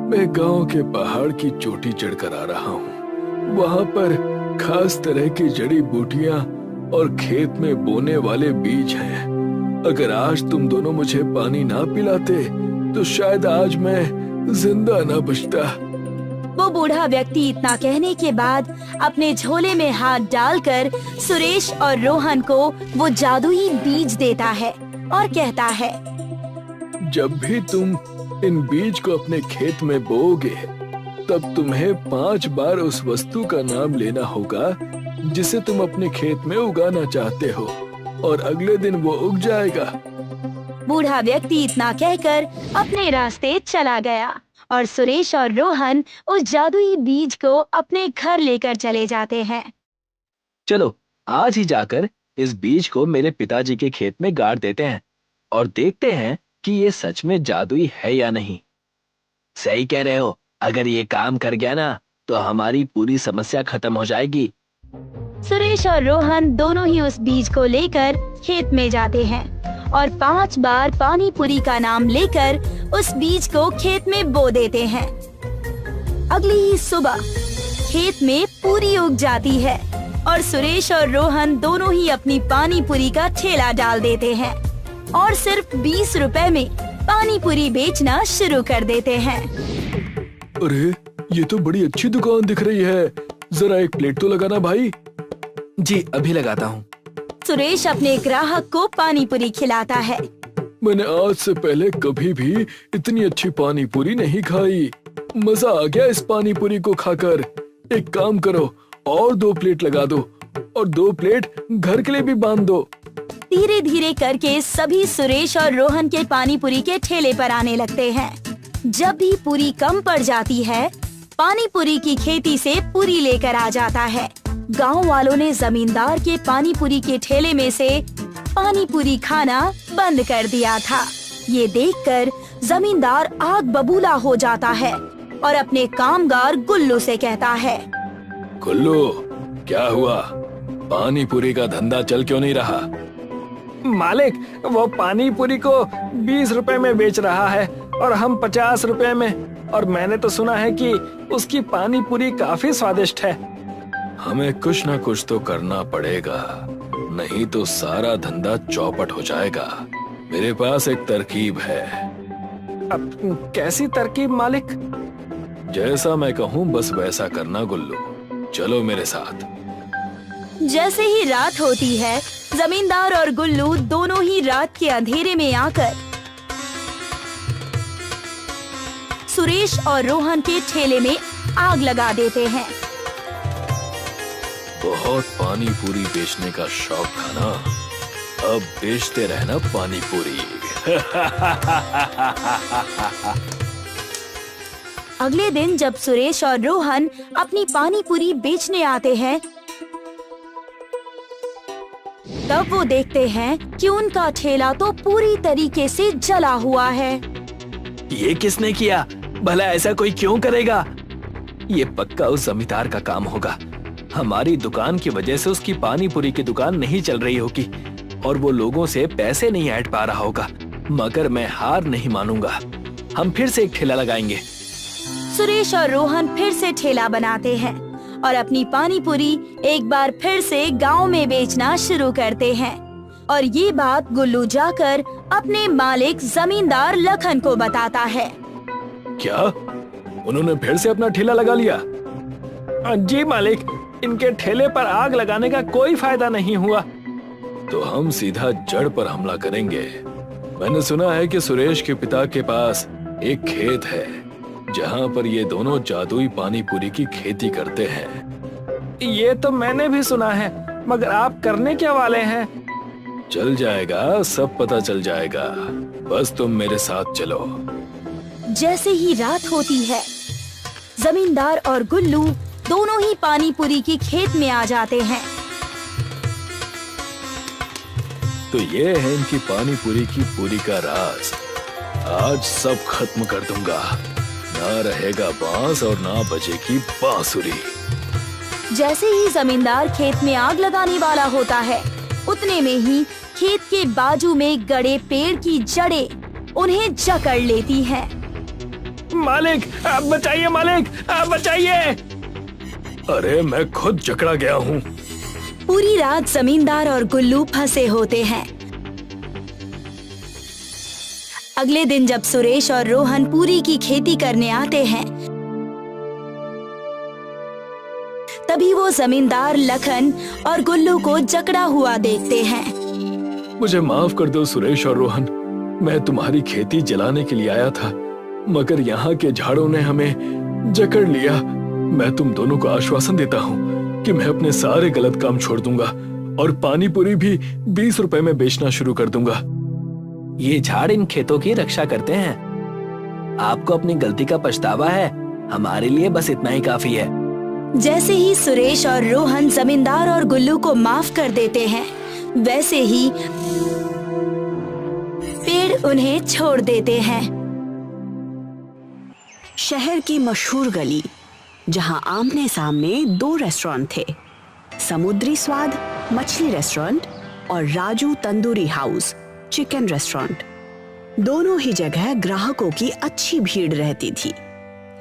मैं गांव के पहाड़ की चोटी चढ़कर आ रहा हूँ। वहाँ पर खास तरह की जड़ी बूटियाँ और खेत में बोने वाले बीज हैं। अगर आज तुम दोनों मुझे पानी ना पिलाते तो शायद आज मैं जिंदा ना बचता। वो बूढ़ा व्यक्ति इतना कहने के बाद अपने झोले में हाथ डालकर सुरेश और रोहन को वो जादुई बीज देता है और कहता है, जब भी तुम इन बीज को अपने खेत में बोओगे, तब तुम्हें 5 बार उस वस्तु का नाम लेना होगा जिसे तुम अपने खेत में उगाना चाहते हो, और अगले दिन वो उग जाएगा। बूढ़ा व्यक्ति इतना कहकर अपने रास्ते चला गया और सुरेश और रोहन उस जादुई बीज को अपने घर लेकर चले जाते हैं। चलो आज ही जाकर इस बीज को मेरे पिताजी के खेत में गाड़ देते हैं और देखते हैं कि ये सच में जादुई है या नहीं। सही कह रहे हो, अगर ये काम कर गया ना तो हमारी पूरी समस्या खत्म हो जाएगी। सुरेश और रोहन दोनों ही उस बीज को लेकर खेत में जाते हैं और 5 बार पानी पूरी का नाम लेकर उस बीज को खेत में बो देते हैं। अगली ही सुबह खेत में पूरी उग जाती है और सुरेश और रोहन दोनों ही अपनी पानी पूरी का ठेला डाल देते हैं और सिर्फ 20 रुपए में पानी पूरी बेचना शुरू कर देते हैं। अरे, ये तो बड़ी अच्छी दुकान दिख रही है। जरा एक प्लेट तो लगाना भाई। जी अभी लगाता हूँ। सुरेश अपने ग्राहक को पानी पूरी खिलाता है। मैंने आज से पहले कभी भी इतनी अच्छी पानी पूरी नहीं खाई। मजा आ गया इस पानी पूरी को खाकर। एक काम करो, और 2 प्लेट लगा दो और 2 प्लेट घर के लिए भी बांध दो। धीरे धीरे करके सभी सुरेश और रोहन के पानी पूरी के ठेले पर आने लगते हैं। जब भी पूरी कम पड़ जाती है, पानी पूरी की खेती से पूरी लेकर आ जाता है। गांव वालों ने जमींदार के पानी पूरी के ठेले में से पानी पूरी खाना बंद कर दिया था। ये देखकर जमींदार आग बबूला हो जाता है और अपने कामगार गुल्लू से कहता है, गुल्लू, क्या हुआ? पानी पूरी का धंधा चल क्यों नहीं रहा? मालिक, वो पानी पूरी को 20 रुपए में बेच रहा है और हम 50 रुपए में। और मैंने तो सुना है कि उसकी पानी पूरी काफी स्वादिष्ट है। हमें कुछ न कुछ तो करना पड़ेगा, नहीं तो सारा धंधा चौपट हो जाएगा। मेरे पास एक तरकीब है। अब कैसी तरकीब मालिक? जैसा मैं कहूँ बस वैसा करना गुल्लू। चलो मेरे साथ। जैसे ही रात होती है, जमींदार और गुल्लू दोनों ही रात के अंधेरे में आकर सुरेश और रोहन के ठेले में आग लगा देते हैं। बहुत पानी पूरी बेचने का शौक था ना, अब बेचते रहना पानी पूरी। अगले दिन जब सुरेश और रोहन अपनी पानी पूरी बेचने आते हैं, तब वो देखते हैं कि उनका ठेला तो पूरी तरीके से जला हुआ है। ये किसने किया? भला ऐसा कोई क्यों करेगा? ये पक्का उस जमींदार का काम होगा। हमारी दुकान की वजह से उसकी पानी पूरी की दुकान नहीं चल रही होगी और वो लोगों से पैसे नहीं ऐंठ पा रहा होगा। मगर मैं हार नहीं मानूंगा, हम फिर से एक ठेला लगाएंगे। सुरेश और रोहन फिर से ठेला बनाते हैं और अपनी पानी पूरी एक बार फिर से गांव में बेचना शुरू करते हैं। और ये बात गुल्लू जाकर अपने मालिक जमींदार लखन को बताता है। क्या उन्होंने फिर से अपना ठेला लगा लिया? जी मालिक, इनके ठेले पर आग लगाने का कोई फायदा नहीं हुआ। तो हम सीधा जड़ पर हमला करेंगे। मैंने सुना है कि सुरेश के पिता के पास एक खेत है जहाँ पर ये दोनों जादुई पानी पूरी की खेती करते हैं। ये तो मैंने भी सुना है, मगर आप करने क्या वाले हैं? चल जाएगा, सब पता चल जाएगा। बस तुम मेरे साथ चलो। जैसे ही रात होती है, जमींदार और गुल्लू दोनों ही पानी पूरी की खेत में आ जाते हैं। तो ये है इनकी पानी पूरी की पूरी का राज। आज सब खत्म कर दूंगा। ना रहेगा बांस और ना बजेगी बांसुरी। जैसे ही जमींदार खेत में आग लगाने वाला होता है, उतने में ही खेत के बाजू में गड़े पेड़ की जड़ें उन्हें जकड़ लेती हैं। मालिक, आप बचाइए मालिक, आप बचाइए। अरे मैं खुद जकड़ा गया हूँ। पूरी रात जमींदार और गुल्लू फंसे होते हैं। अगले दिन जब सुरेश और रोहन पूरी की खेती करने आते हैं, तभी वो जमींदार लखन और गुल्लू को जकड़ा हुआ देखते हैं। मुझे माफ कर दो सुरेश और रोहन, मैं तुम्हारी खेती जलाने के लिए आया था, मगर यहाँ के झाड़ों ने हमें जकड़ लिया। मैं तुम दोनों को आश्वासन देता हूँ कि मैं अपने सारे गलत काम छोड़ दूंगा और पानी पूरी भी 20 रुपए में बेचना शुरू कर दूंगा। ये झाड़ इन खेतों की रक्षा करते हैं। आपको अपनी गलती का पछतावा है, हमारे लिए बस इतना ही काफी है। जैसे ही सुरेश और रोहन जमींदार और गुल्लू को माफ कर देते हैं, वैसे ही पेड़ उन्हें छोड़ देते हैं। शहर की मशहूर गली, जहां आमने सामने 2 रेस्टोरेंट थे, समुद्री स्वाद मछली रेस्टोरेंट और Raju tandoori house chicken restaurant. दोनों ही जगह ग्राहकों की अच्छी भीड़ रहती थी,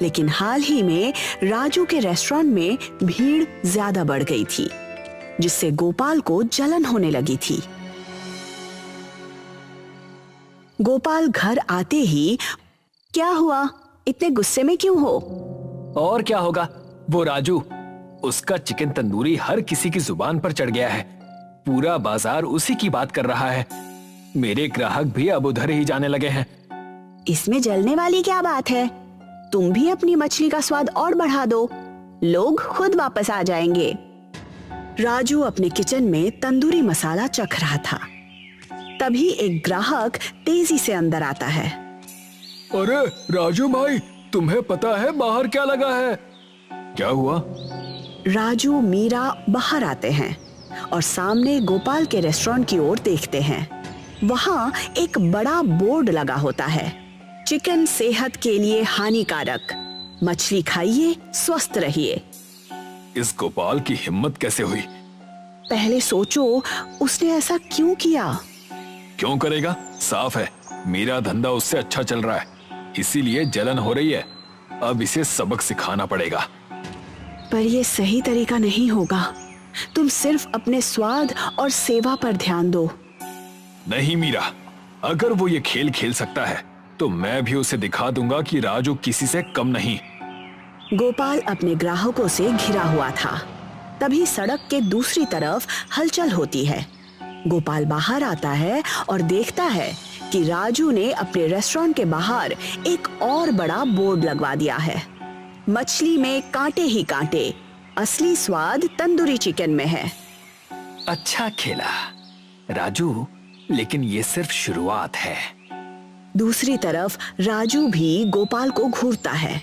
लेकिन हाल ही में राजू के रेस्टोरेंट में भीड़ ज्यादा बढ़ गई थी, जिससे गोपाल को जलन होने लगी थी। गोपाल घर आते ही, क्या हुआ, इतने गुस्से में क्यों हो? और क्या होगा, वो राजू, उसका चिकन तंदूरी हर किसी की जुबान पर चढ़ गया है। पूरा बाजार उसी की बात कर रहा है। मेरे ग्राहक भी अब उधर ही जाने लगे हैं। इसमें जलने वाली क्या बात है? तुम भी अपनी मछली का स्वाद और बढ़ा दो, लोग खुद वापस आ जाएंगे। राजू अपने किचन में तंदूरी मसाला चख रहा था। तभी एक ग्राहक तेजी से अंदर आता है। अरे राजू भाई, तुम्हें पता है बाहर क्या लगा है? क्या हुआ? राजू मीरा बाहर आते हैं और सामने गोपाल के रेस्टोरेंट की ओर देखते हैं। वहां एक बड़ा बोर्ड लगा होता है, चिकन सेहत के लिए हानिकारक, मछली खाइए स्वस्थ रहिए। इस गोपाल की हिम्मत कैसे हुई? पहले सोचो, उसने ऐसा क्यों किया? क्यों करेगा? साफ है मेरा धंधा उससे अच्छा चल रहा है, इसीलिए जलन हो रही है। अब इसे सबक सिखाना पड़ेगा। पर यह सही तरीका नहीं होगा। तुम सिर्फ अपने स्वाद और सेवा पर ध्यान दो। नहीं मीरा, अगर वो ये खेल खेल सकता है तो मैं भी उसे दिखा दूंगा कि राजू किसी से कम नहीं। गोपाल अपने ग्राहकों से घिरा हुआ था। तभी सड़क के दूसरी तरफ हलचल होती है। गोपाल बाहर आता है और देखता है कि राजू ने अपने रेस्टोरेंट के बाहर एक और बड़ा बोर्ड लगवा दिया है। मछली में कांटे ही कांटे, असली स्वाद तंदूरी चिकन में है। अच्छा खेला राजू, लेकिन ये सिर्फ शुरुआत है। दूसरी तरफ राजू भी गोपाल को घूरता है।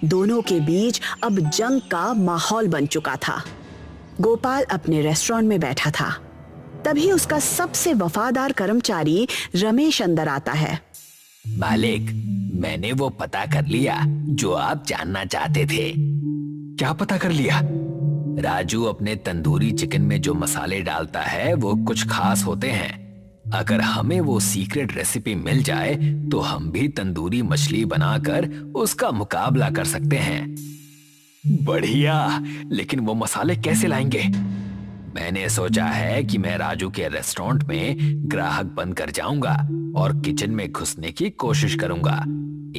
दोनों के बीच अब जंग का माहौल बन चुका था। गोपाल अपने रेस्टोरेंट में बैठा था। तभी उसका सबसे वफादार कर्मचारी रमेश अंदर आता है। मालिक, मैंने वो पता कर लिया जो आप जानना चाहते थे। क्या पता कर लिया? राजू अपने तंदूरी चिकन में जो मसाले डालता है वो कुछ खास होते हैं। अगर हमें वो सीक्रेट रेसिपी मिल जाए तो हम भी तंदूरी मछली बनाकर उसका मुकाबला कर सकते हैं। बढ़िया, लेकिन वो मसाले कैसे लाएंगे? मैंने सोचा है कि मैं राजू के रेस्टोरेंट में ग्राहक बनकर जाऊंगा और किचन में घुसने की कोशिश करूंगा।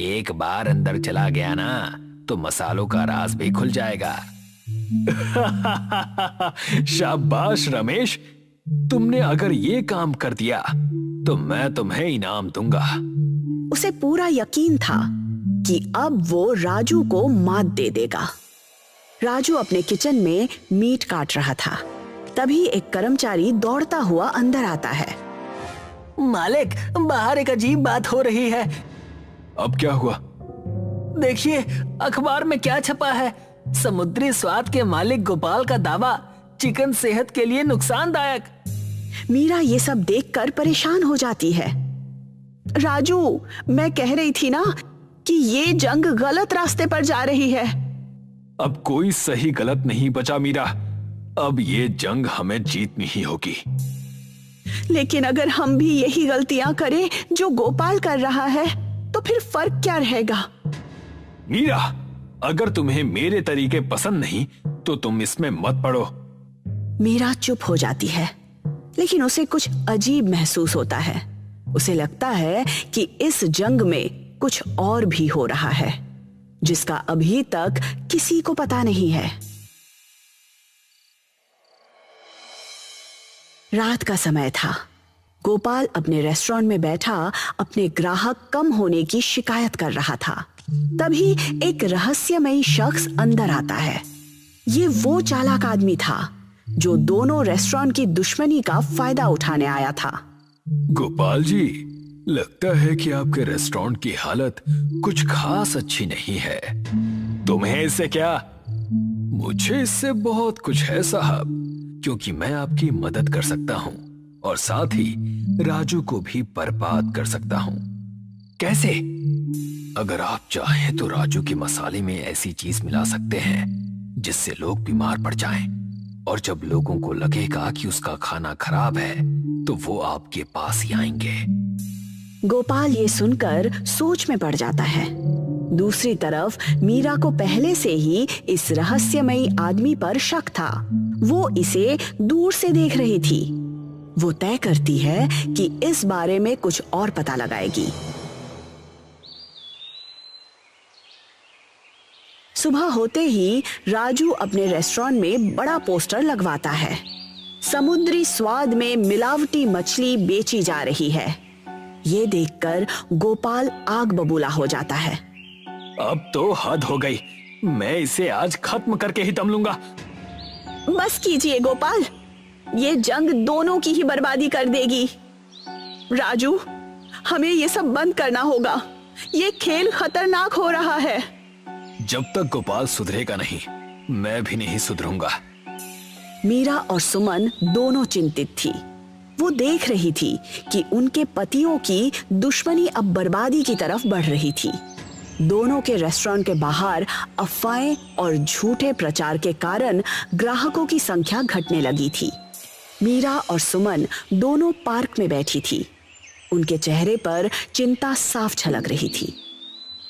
एक बार अंदर चला गया ना तो मसालों का राज भी खुल जाएगा। शाबाश रमेश, तुमने अगर ये काम कर दिया तो मैं तुम्हें इनाम दूंगा। उसे पूरा यकीन था कि अब वो राजू को मात दे देगा। राजू अपने किचन में मीट काट रहा था। तभी एक कर्मचारी दौड़ता हुआ अंदर आता है। मालिक, बाहर एक अजीब बात हो रही है। अब क्या हुआ? देखिए अखबार में क्या छपा है। समुद्री स्वाद के मालिक गोपाल का दावा, चिकन सेहत के लिए नुकसानदायक। मीरा ये सब देखकर परेशान हो जाती है। राजू, मैं कह रही थी ना कि ये जंग गलत रास्ते पर जा रही है। अब कोई सही गलत नहीं बचा मीरा, अब ये जंग हमें जीतनी ही होगी। लेकिन अगर हम भी यही गलतियां करें जो गोपाल कर रहा है तो फिर फर्क क्या रहेगा? मीरा, अगर तुम्हें मेरे तरीके पसंद नहीं तो तुम इसमें मत पड़ो। मीरा चुप हो जाती है, लेकिन उसे कुछ अजीब महसूस होता है। उसे लगता है कि इस जंग में कुछ और भी हो रहा है जिसका अभी तक किसी को पता नहीं है। रात का समय था। गोपाल अपने रेस्टोरेंट में बैठा अपने ग्राहक कम होने की शिकायत कर रहा था। तभी एक रहस्यमयी शख्स अंदर आता है। ये वो चालाक आदमी था जो दोनों रेस्टोरेंट की दुश्मनी का फायदा उठाने आया था। गोपाल जी, लगता है कि आपके रेस्टोरेंट की हालत कुछ खास अच्छी नहीं है। तुम्हें इससे क्या? मुझे इससे बहुत कुछ है साहब, क्योंकि मैं आपकी मदद कर सकता हूँ और साथ ही राजू को भी बर्बाद कर सकता हूँ। कैसे? अगर आप चाहें तो राजू के मसाले में ऐसी चीज मिला सकते हैं जिससे लोग बीमार पड़ जाएं, और जब लोगों को लगेगा कि उसका खाना खराब है तो वो आपके पास ही आएंगे। गोपाल ये सुनकर सोच में पड़ जाता है। दूसरी तरफ मीरा को पहले से ही इस रहस्यमयी आदमी पर शक था। वो इसे दूर से देख रही थी। वो तय करती है कि इस बारे में कुछ और पता लगाएगी। सुबह होते ही राजू अपने रेस्टोरेंट में बड़ा पोस्टर लगवाता है। समुद्री स्वाद में मिलावटी मछली बेची जा रही है। ये देखकर गोपाल आग बबूला हो जाता है। अब तो हद हो गई, मैं इसे आज खत्म करके ही दम लूंगा। बस कीजिए गोपाल, ये जंग दोनों की ही बर्बादी कर देगी। राजू, हमें ये सब बंद करना होगा, ये खेल खतरनाक हो रहा है। जब तक गोपाल सुधरेगा नहीं, मैं भी नहीं सुधरूंगा। मीरा और सुमन दोनों चिंतित थी। वो देख रही थी कि उनके पतियों की दुश्मनी अब बर्बादी की तरफ बढ़ रही थी। दोनों के रेस्टोरेंट के बाहर अफवाहें और झूठे प्रचार के कारण ग्राहकों की संख्या घटने लगी थी। मीरा और सुमन दोनों पार्क में बैठी थी। उनके चेहरे पर चिंता साफ झलक रही थी।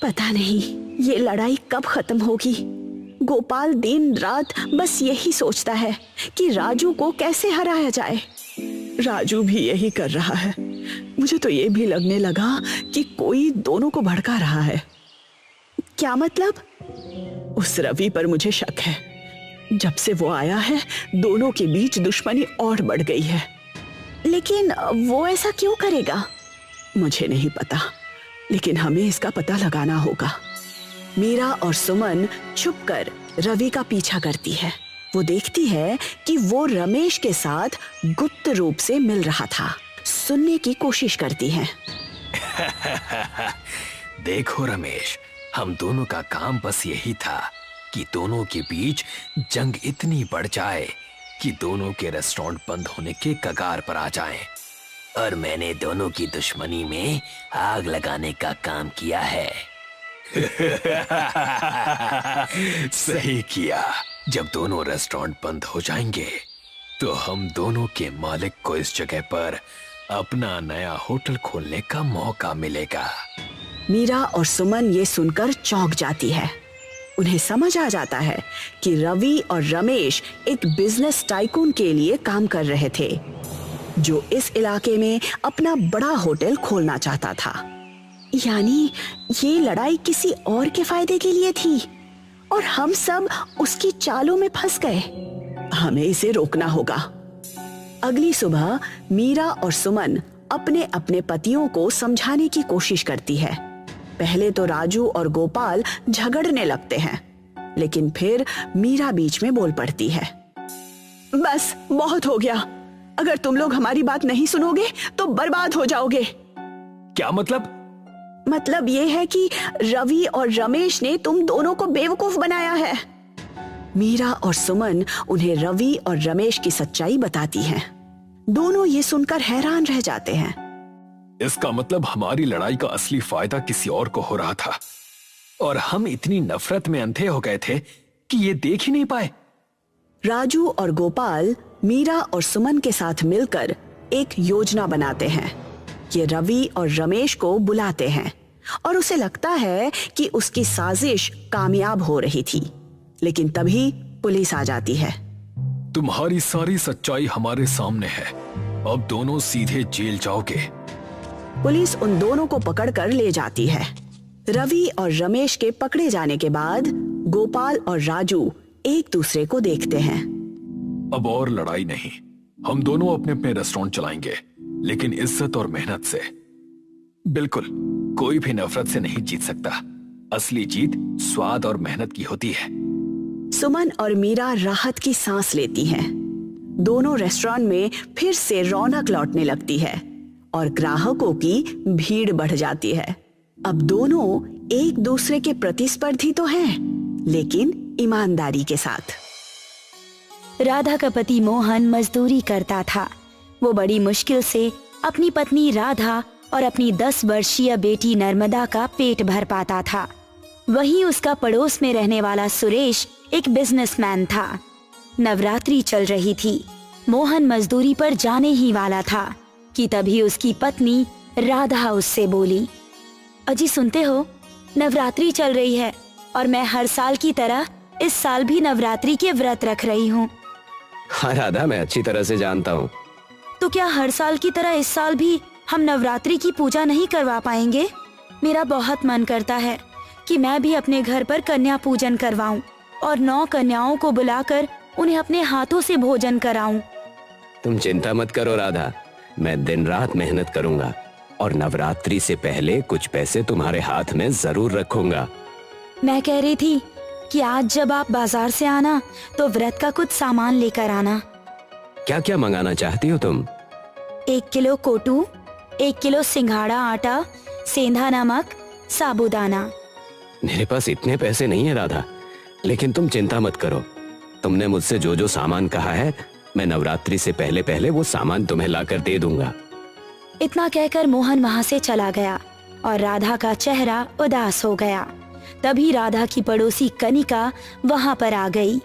पता नहीं ये लड़ाई कब खत्म होगी। गोपाल दिन रात बस यही सोचता है कि राजू को कैसे हराया जाए। राजू भी यही कर रहा है। मुझे तो ये भी लगने लगा कि कोई दोनों को भड़का रहा है। क्या मतलब? उस रवि पर मुझे शक है। जब से वो आया है, दोनों के बीच दुश्मनी और बढ़ गई है। लेकिन वो ऐसा क्यों करेगा? मुझे नहीं पता, लेकिन हमें इसका पता लगाना होगा। मीरा और सुमन छुपकर रवि का पीछा करती है। वो देखती है कि वो रमेश के साथ गुप्त रूप से मिल रहा था। सुनने की कोशिश करती है। देखो रमेश, हम दोनों का काम बस यही था कि दोनों के बीच जंग इतनी बढ़ जाए कि दोनों के रेस्टोरेंट बंद होने के कगार पर आ जाएं। और मैंने दोनों की दुश्मनी में आग लगाने का काम किया है। सही किया। जब दोनों रेस्टोरेंट बंद हो जाएंगे तो हम दोनों के मालिक को इस जगह पर अपना नया होटल खोलने का मौका मिलेगा। मीरा और सुमन ये सुनकर चौंक जाती है। उन्हें समझ आ जाता है कि रवि और रमेश एक बिजनेस टाइकून के लिए काम कर रहे थे, जो इस इलाके में अपना बड़ा होटल खोलना चाहता था। यानी ये लड़ाई किसी और के फायदे के लिए थी और हम सब उसकी चालों में फंस गए। हमें इसे रोकना होगा। अगली सुबह मीरा और सुमन अपने अपने पतियों को समझाने की कोशिश करती है। पहले तो राजू और गोपाल झगड़ने लगते हैं, लेकिन फिर मीरा बीच में बोल पड़ती है। बस बहुत हो गया। अगर तुम लोग हमारी बात नहीं सुनोगे तो बर्बाद हो जाओगे। क्या मतलब? मतलब ये है कि रवि और रमेश ने तुम दोनों को बेवकूफ बनाया है। मीरा और सुमन उन्हें रवि और रमेश की सच्चाई बताती हैं। दोनों ये सुनकर हैरान रह जाते हैं। इसका मतलब हमारी लड़ाई का असली फायदा किसी और को हो रहा था और हम इतनी नफरत में अंधे हो गए थे कि ये देख ही नहीं पाए। राजू और गोपाल मीरा और सुमन के साथ मिलकर एक योजना बनाते हैं। ये रवि और रमेश को बुलाते हैं और उसे लगता है कि उसकी साजिश कामयाब हो रही थी, लेकिन तभी पुलिस आ जाती है। तुम्हारी सारी सच्चाई हमारे सामने है। अब दोनों सीधे जेल जाओगे। पुलिस उन दोनों को पकड़कर ले जाती है। रवि और रमेश के पकड़े जाने के बाद गोपाल और राजू एक दूसरे को देखते हैं। अब और लड़ाई नहीं। हम दोनों अपने अपने रेस्टोरेंट चलाएंगे, लेकिन इज्जत और मेहनत से। बिल्कुल, कोई भी नफरत से नहीं जीत सकता। असली जीत स्वाद और मेहनत की होती है। सुमन और मीरा राहत की सांस लेती हैं। दोनों रेस्टोरेंट में फिर से रौनक लौटने लगती है और ग्राहकों की भीड़ बढ़ जाती है। अब दोनों एक दूसरे के प्रतिस्पर्धी तो हैं, लेकिन ईमानदारी के साथ। राधा का पति मोहन मजदूरी करता था। वो बड़ी मुश्किल से अपनी पत्नी राधा और अपनी 10 वर्षीय बेटी नर्मदा का पेट भर पाता था। वहीं उसका पड़ोस में रहने वाला सुरेश एक बिजनेसमैन था। नवरात्रि चल रही थी। मोहन मजदूरी पर जाने ही वाला था कि तभी उसकी पत्नी राधा उससे बोली, अजी सुनते हो, नवरात्रि चल रही है और मैं हर साल की तरह इस साल भी नवरात्रि के व्रत रख रही हूँ। हाँ राधा, मैं अच्छी तरह से जानता हूँ। तो क्या हर साल की तरह इस साल भी हम नवरात्रि की पूजा नहीं करवा पाएंगे? मेरा बहुत मन करता है कि मैं भी अपने घर पर कन्या पूजन करवाऊं और 9 कन्याओं को बुलाकर उन्हें अपने हाथों से भोजन कराऊं। तुम चिंता मत करो राधा, मैं दिन रात मेहनत करूंगा और नवरात्रि से पहले कुछ पैसे तुम्हारे हाथ में जरूर रखूंगा। मैं कह रही थी कि आज जब आप बाजार से आना तो व्रत का कुछ सामान लेकर आना। क्या क्या मंगाना चाहती हो तुम? 1 किलो कोटू, 1 किलो सिंघाड़ा आटा, सेंधा नमक, साबूदाना। मेरे पास इतने पैसे नहीं है राधा, लेकिन तुम चिंता मत करो। तुमने मुझसे जो जो सामान कहा है मैं नवरात्रि से पहले पहले वो सामान तुम्हें लाकर दे दूंगा। इतना कहकर मोहन वहाँ से चला गया और राधा का चेहरा उदास हो गया। तभी राधा की पड़ोसी कनिका वहाँ पर आ गई।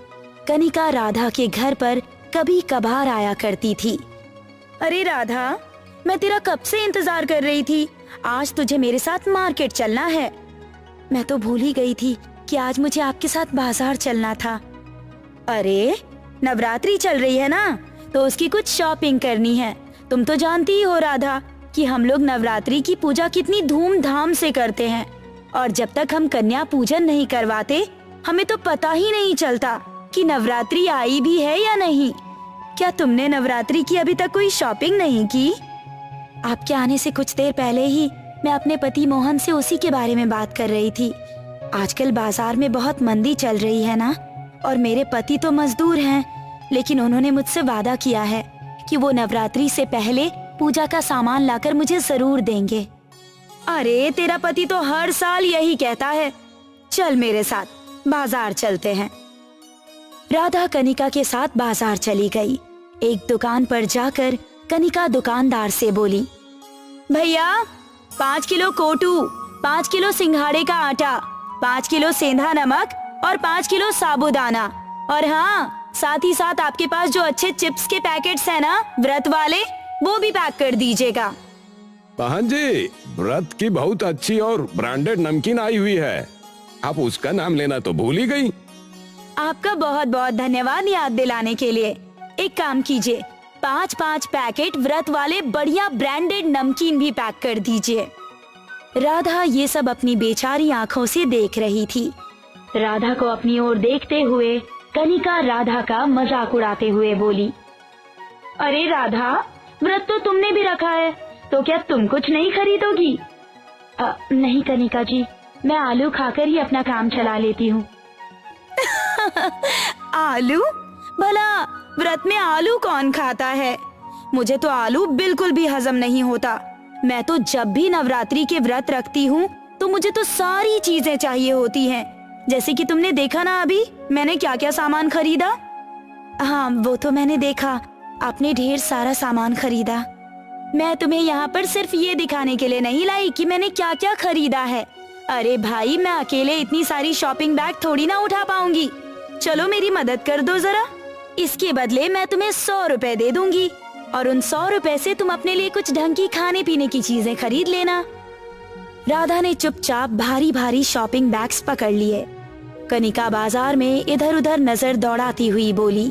कनिका राधा के घर पर कभी कभार आया करती थी। अरे राधा, मैं तेरा कब से इंतजार कर रही थी। आज तुझे मेरे साथ मार्केट चलना है। मैं तो भूल ही गई थी कि आज मुझे आपके साथ बाजार चलना था। अरे नवरात्रि चल रही है ना, तो उसकी कुछ शॉपिंग करनी है। तुम तो जानती ही हो राधा कि हम लोग नवरात्रि की पूजा कितनी धूमधाम से करते हैं और जब तक हम कन्या पूजन नहीं करवाते हमें तो पता ही नहीं चलता कि नवरात्रि आई भी है या नहीं। क्या तुमने नवरात्रि की अभी तक कोई शॉपिंग नहीं की? आपके आने से कुछ देर पहले ही मैं अपने पति मोहन से उसी के बारे में बात कर रही थी। आजकल बाजार में बहुत मंदी चल रही है ना, और मेरे पति तो मजदूर हैं, लेकिन उन्होंने मुझसे वादा किया है कि वो नवरात्रि से पहले पूजा का सामान लाकर मुझे जरूर देंगे। अरे तेरा पति तो हर साल यही कहता है। चल मेरे साथ बाजार चलते हैं। राधा कनिका के साथ बाजार चली गई। एक दुकान पर जाकर कनिका दुकानदार से बोली, भैया 5 किलो कोटू, 5 किलो सिंघाड़े का आटा, 5 किलो सेंधा नमक और 5 किलो साबूदाना, और हाँ साथ ही साथ आपके पास जो अच्छे चिप्स के पैकेट्स हैं ना व्रत वाले, वो भी पैक कर दीजिएगा। बहन जी, व्रत की बहुत अच्छी और ब्रांडेड नमकीन आई हुई है, आप उसका नाम लेना तो भूल ही गई। आपका बहुत बहुत धन्यवाद याद दिलाने के लिए। एक काम कीजिए, 5-5 पैकेट व्रत वाले बढ़िया ब्रांडेड नमकीन भी पैक कर दीजिए। राधा ये सब अपनी बेचारी आंखों से देख रही थी। राधा को अपनी ओर देखते हुए कनिका राधा का मजाक उड़ाते हुए बोली, अरे राधा, व्रत तो तुमने भी रखा है, तो क्या तुम कुछ नहीं खरीदोगी? नहीं कनिका जी, मैं आलू खाकर ही अपना काम चला लेती हूँ। आलू? भला व्रत में आलू कौन खाता है? मुझे तो आलू बिल्कुल भी हजम नहीं होता। मैं तो जब भी नवरात्रि के व्रत रखती हूँ तो मुझे तो सारी चीजें चाहिए होती हैं। जैसे कि तुमने देखा ना अभी मैंने क्या क्या सामान खरीदा। हाँ वो तो मैंने देखा, आपने ढेर सारा सामान खरीदा। मैं तुम्हें यहाँ पर सिर्फ ये दिखाने के लिए नहीं लाई कि मैंने क्या क्या खरीदा है। अरे भाई, मैं अकेले इतनी सारी शॉपिंग बैग थोड़ी ना उठा पाऊंगी। चलो मेरी मदद कर दो जरा। इसके बदले मैं तुम्हें 100 रुपए दे दूंगी और उन 100 रुपए से तुम अपने लिए कुछ ढंग की खाने पीने की चीजें खरीद लेना। राधा ने चुपचाप भारी भारी शॉपिंग बैग्स पकड़ लिए। कनिका बाजार में इधर उधर नजर दौड़ाती हुई बोली,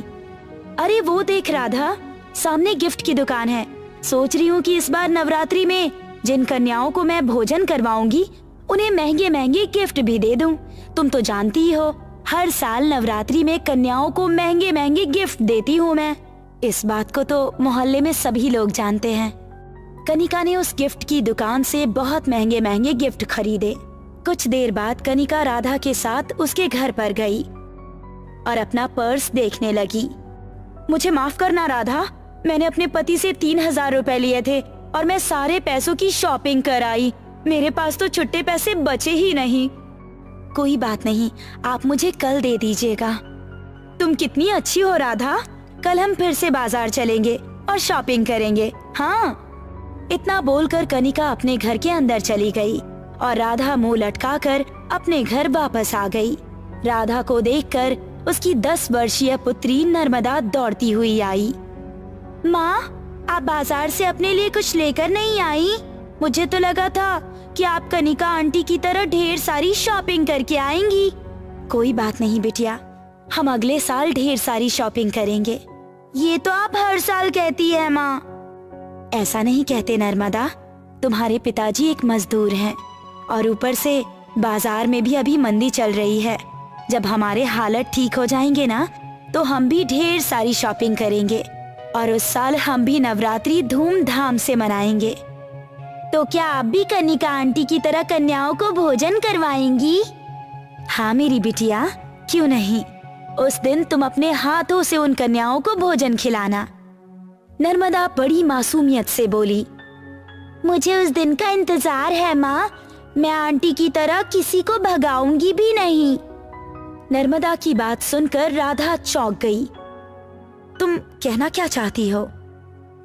अरे वो देख राधा, सामने गिफ्ट की दुकान है। सोच रही हूँ कि इस बार नवरात्रि में जिन कन्याओं को मैं भोजन करवाऊंगी उन्हें महंगे महंगे गिफ्ट भी दे दूं। तुम तो जानती ही हो, हर साल नवरात्रि में कन्याओं को महंगे महंगे गिफ्ट देती हूँ मैं। इस बात को तो मोहल्ले में सभी लोग जानते हैं। कनिका ने उस गिफ्ट की दुकान से बहुत महंगे महंगे गिफ्ट खरीदे। कुछ देर बाद कनिका राधा के साथ उसके घर पर गई और अपना पर्स देखने लगी। मुझे माफ करना राधा, मैंने अपने पति से 3000 रुपए लिए थे और मैं सारे पैसों की शॉपिंग कराई। मेरे पास तो छुट्टे पैसे बचे ही नहीं। कोई बात नहीं, आप मुझे कल दे दीजिएगा। तुम कितनी अच्छी हो राधा, कल हम फिर से बाजार चलेंगे और शॉपिंग करेंगे। हाँ। इतना बोलकर कनिका अपने घर के अंदर चली गई और राधा मुंह लटकाकर अपने घर वापस आ गई। राधा को देखकर उसकी 10 वर्षीय पुत्री नर्मदा दौड़ती हुई आई। माँ, आप बाजार से अपने लिए कुछ लेकर नहीं आई? मुझे तो लगा था कि आप कनिका आंटी की तरह ढेर सारी शॉपिंग करके आएंगी। कोई बात नहीं बिटिया, हम अगले साल ढेर सारी शॉपिंग करेंगे। ये तो आप हर साल कहती है माँ। ऐसा नहीं कहते नर्मदा, तुम्हारे पिताजी एक मजदूर हैं और ऊपर से बाजार में भी अभी मंदी चल रही है। जब हमारे हालत ठीक हो जाएंगे ना, तो हम भी ढेर सारी शॉपिंग करेंगे और उस साल हम भी नवरात्रि धूमधाम से मनाएंगे। तो क्या आप भी कनिका आंटी की तरह कन्याओं को भोजन करवाएंगी? हाँ मेरी बिटिया, क्यों नहीं। उस दिन तुम अपने हाथों से उन कन्याओं को भोजन खिलाना। नर्मदा बड़ी मासूमियत से बोली। मुझे उस दिन का इंतजार है माँ, मैं आंटी की तरह किसी को भगाऊंगी भी नहीं। नर्मदा की बात सुनकर राधा चौंक गई। तुम कहना क्या चाहती हो?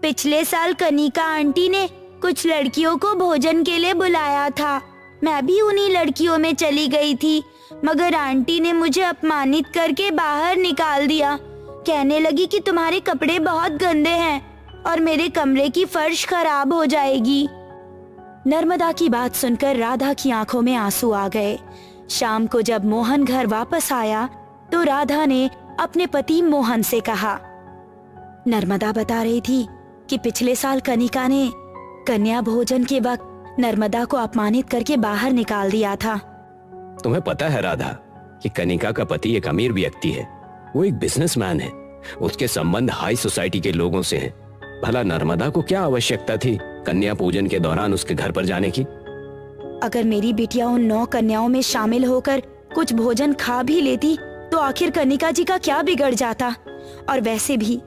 पिछले साल कनिका आंटी ने कुछ लड़कियों को भोजन के लिए बुलाया था। मैं भी उन्हीं लड़कियों में चली गई थी, मगर आंटी ने मुझे अपमानित करके बाहर निकाल दिया। कहने लगी कि तुम्हारे कपड़े बहुत गंदे हैं और मेरे कमरे की फर्श खराब हो जाएगी। नर्मदा की बात सुनकर राधा की आंखों में आंसू आ गए। शाम को जब मोहन घर वापस आया तो राधा ने अपने पति मोहन से कहा। नर्मदा बता रही थी कि पिछले साल कनिका ने कन्या भोजन के वक्त नर्मदा को अपमानित करके बाहर निकाल दिया था। तुम्हें पता है राधा कि कनिका का पति एक अमीर व्यक्ति है, वो एक बिजनेसमैन है, उसके संबंध हाई सोसाइटी के लोगों से हैं। भला नर्मदा को क्या आवश्यकता थी कन्या पूजन के दौरान उसके घर पर जाने की? अगर मेरी बिटिया उन 9 कन्याओं में शामिल होकर कुछ भोजन खा भी लेती तो आखिर कनिका जी का क्या बिगड़ जाता? और वैसे भी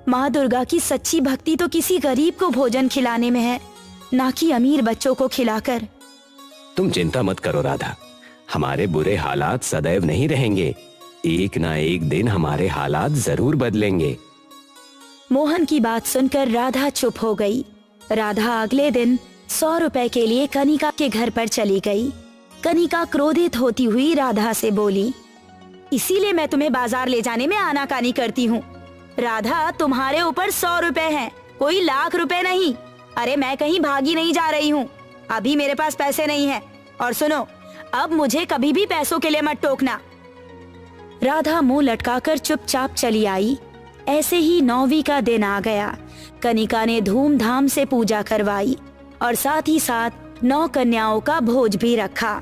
माँ दुर्गा की सच्ची भक्ति तो किसी गरीब को भोजन खिलाने में है, ना कि अमीर बच्चों को खिलाकर। तुम चिंता मत करो राधा, हमारे बुरे हालात सदैव नहीं रहेंगे। एक ना एक दिन हमारे हालात जरूर बदलेंगे। मोहन की बात सुनकर राधा चुप हो गई। राधा अगले दिन 100 रुपए के लिए कनिका के घर पर चली गई। कनिका क्रोधित होती हुई राधा से बोली, इसीलिए मैं तुम्हें बाजार ले जाने में आनाकानी करती हूँ। राधा, तुम्हारे ऊपर 100 रुपए हैं, कोई लाख रुपए नहीं। अरे मैं कहीं भागी नहीं जा रही हूँ, अभी मेरे पास पैसे नहीं है। और सुनो, अब मुझे कभी भी पैसों के लिए मत टोकना। राधा मुंह लटकाकर चुपचाप चली आई। ऐसे ही 9वीं का दिन आ गया। कनिका ने धूमधाम से पूजा करवाई और साथ ही साथ 9 कन्याओं का भोज भी रखा।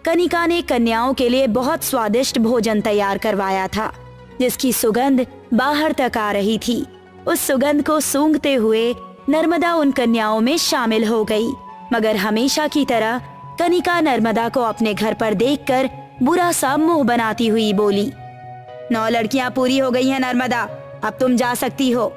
कनिका ने कन्याओं के लिए बहुत स्वादिष्ट भोजन तैयार करवाया था, जिसकी सुगंध बाहर तक आ रही थी। उस सुगंध को सूंघते हुए नर्मदा उन कन्याओं में शामिल हो गई, मगर हमेशा की तरह कनिका नर्मदा को अपने घर पर देखकर बुरा सा मुंह बनाती हुई बोली, 9 लड़कियां पूरी हो गई हैं नर्मदा, अब तुम जा सकती हो।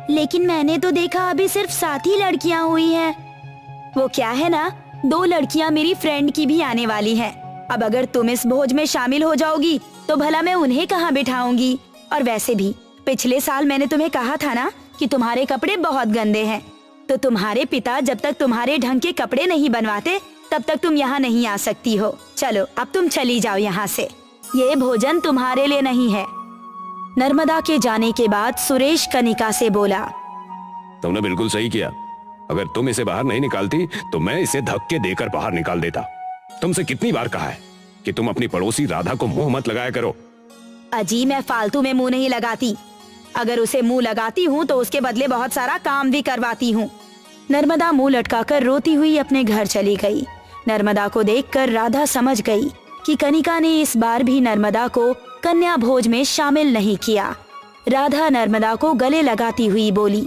लेकिन मैंने तो देखा अभी सिर्फ 7 ही लड़कियां हुई हैं। वो क्या है ना, 2 लड़कियां मेरी फ्रेंड की भी आने वाली हैं। अब अगर तुम इस भोज में शामिल हो जाओगी तो भला मैं उन्हें कहाँ बिठाऊंगी? और वैसे भी पिछले साल मैंने तुम्हें कहा था ना कि तुम्हारे कपड़े बहुत गंदे हैं, तो तुम्हारे पिता जब तक तुम्हारे ढंग के कपड़े नहीं बनवाते तब तक तुम यहाँ नहीं आ सकती हो। चलो अब तुम चली जाओ यहाँ से, ये भोजन तुम्हारे लिए नहीं है। नर्मदा के जाने के बाद सुरेश कनिका से बोला, तुमने बिल्कुल सही किया। अगर तुम इसे बाहर नहीं निकालती तो मैं इसे धक्के देकर बाहर निकाल देता। तुमसे कितनी बार कहा है कि तुम अपनी पड़ोसी राधा को मुंह मत लगाया करो। अजी, मैं फालतू में मुंह नहीं लगाती। अगर उसे मुंह लगाती हूँ तो उसके बदले बहुत सारा काम भी करवाती हूँ। नर्मदा मुंह लटकाकर रोती हुई अपने घर चली गई। नर्मदा को देखकर राधा समझ गई कि कनिका ने इस बार भी नर्मदा को कन्या भोज में शामिल नहीं किया। राधा नर्मदा को गले लगाती हुई बोली,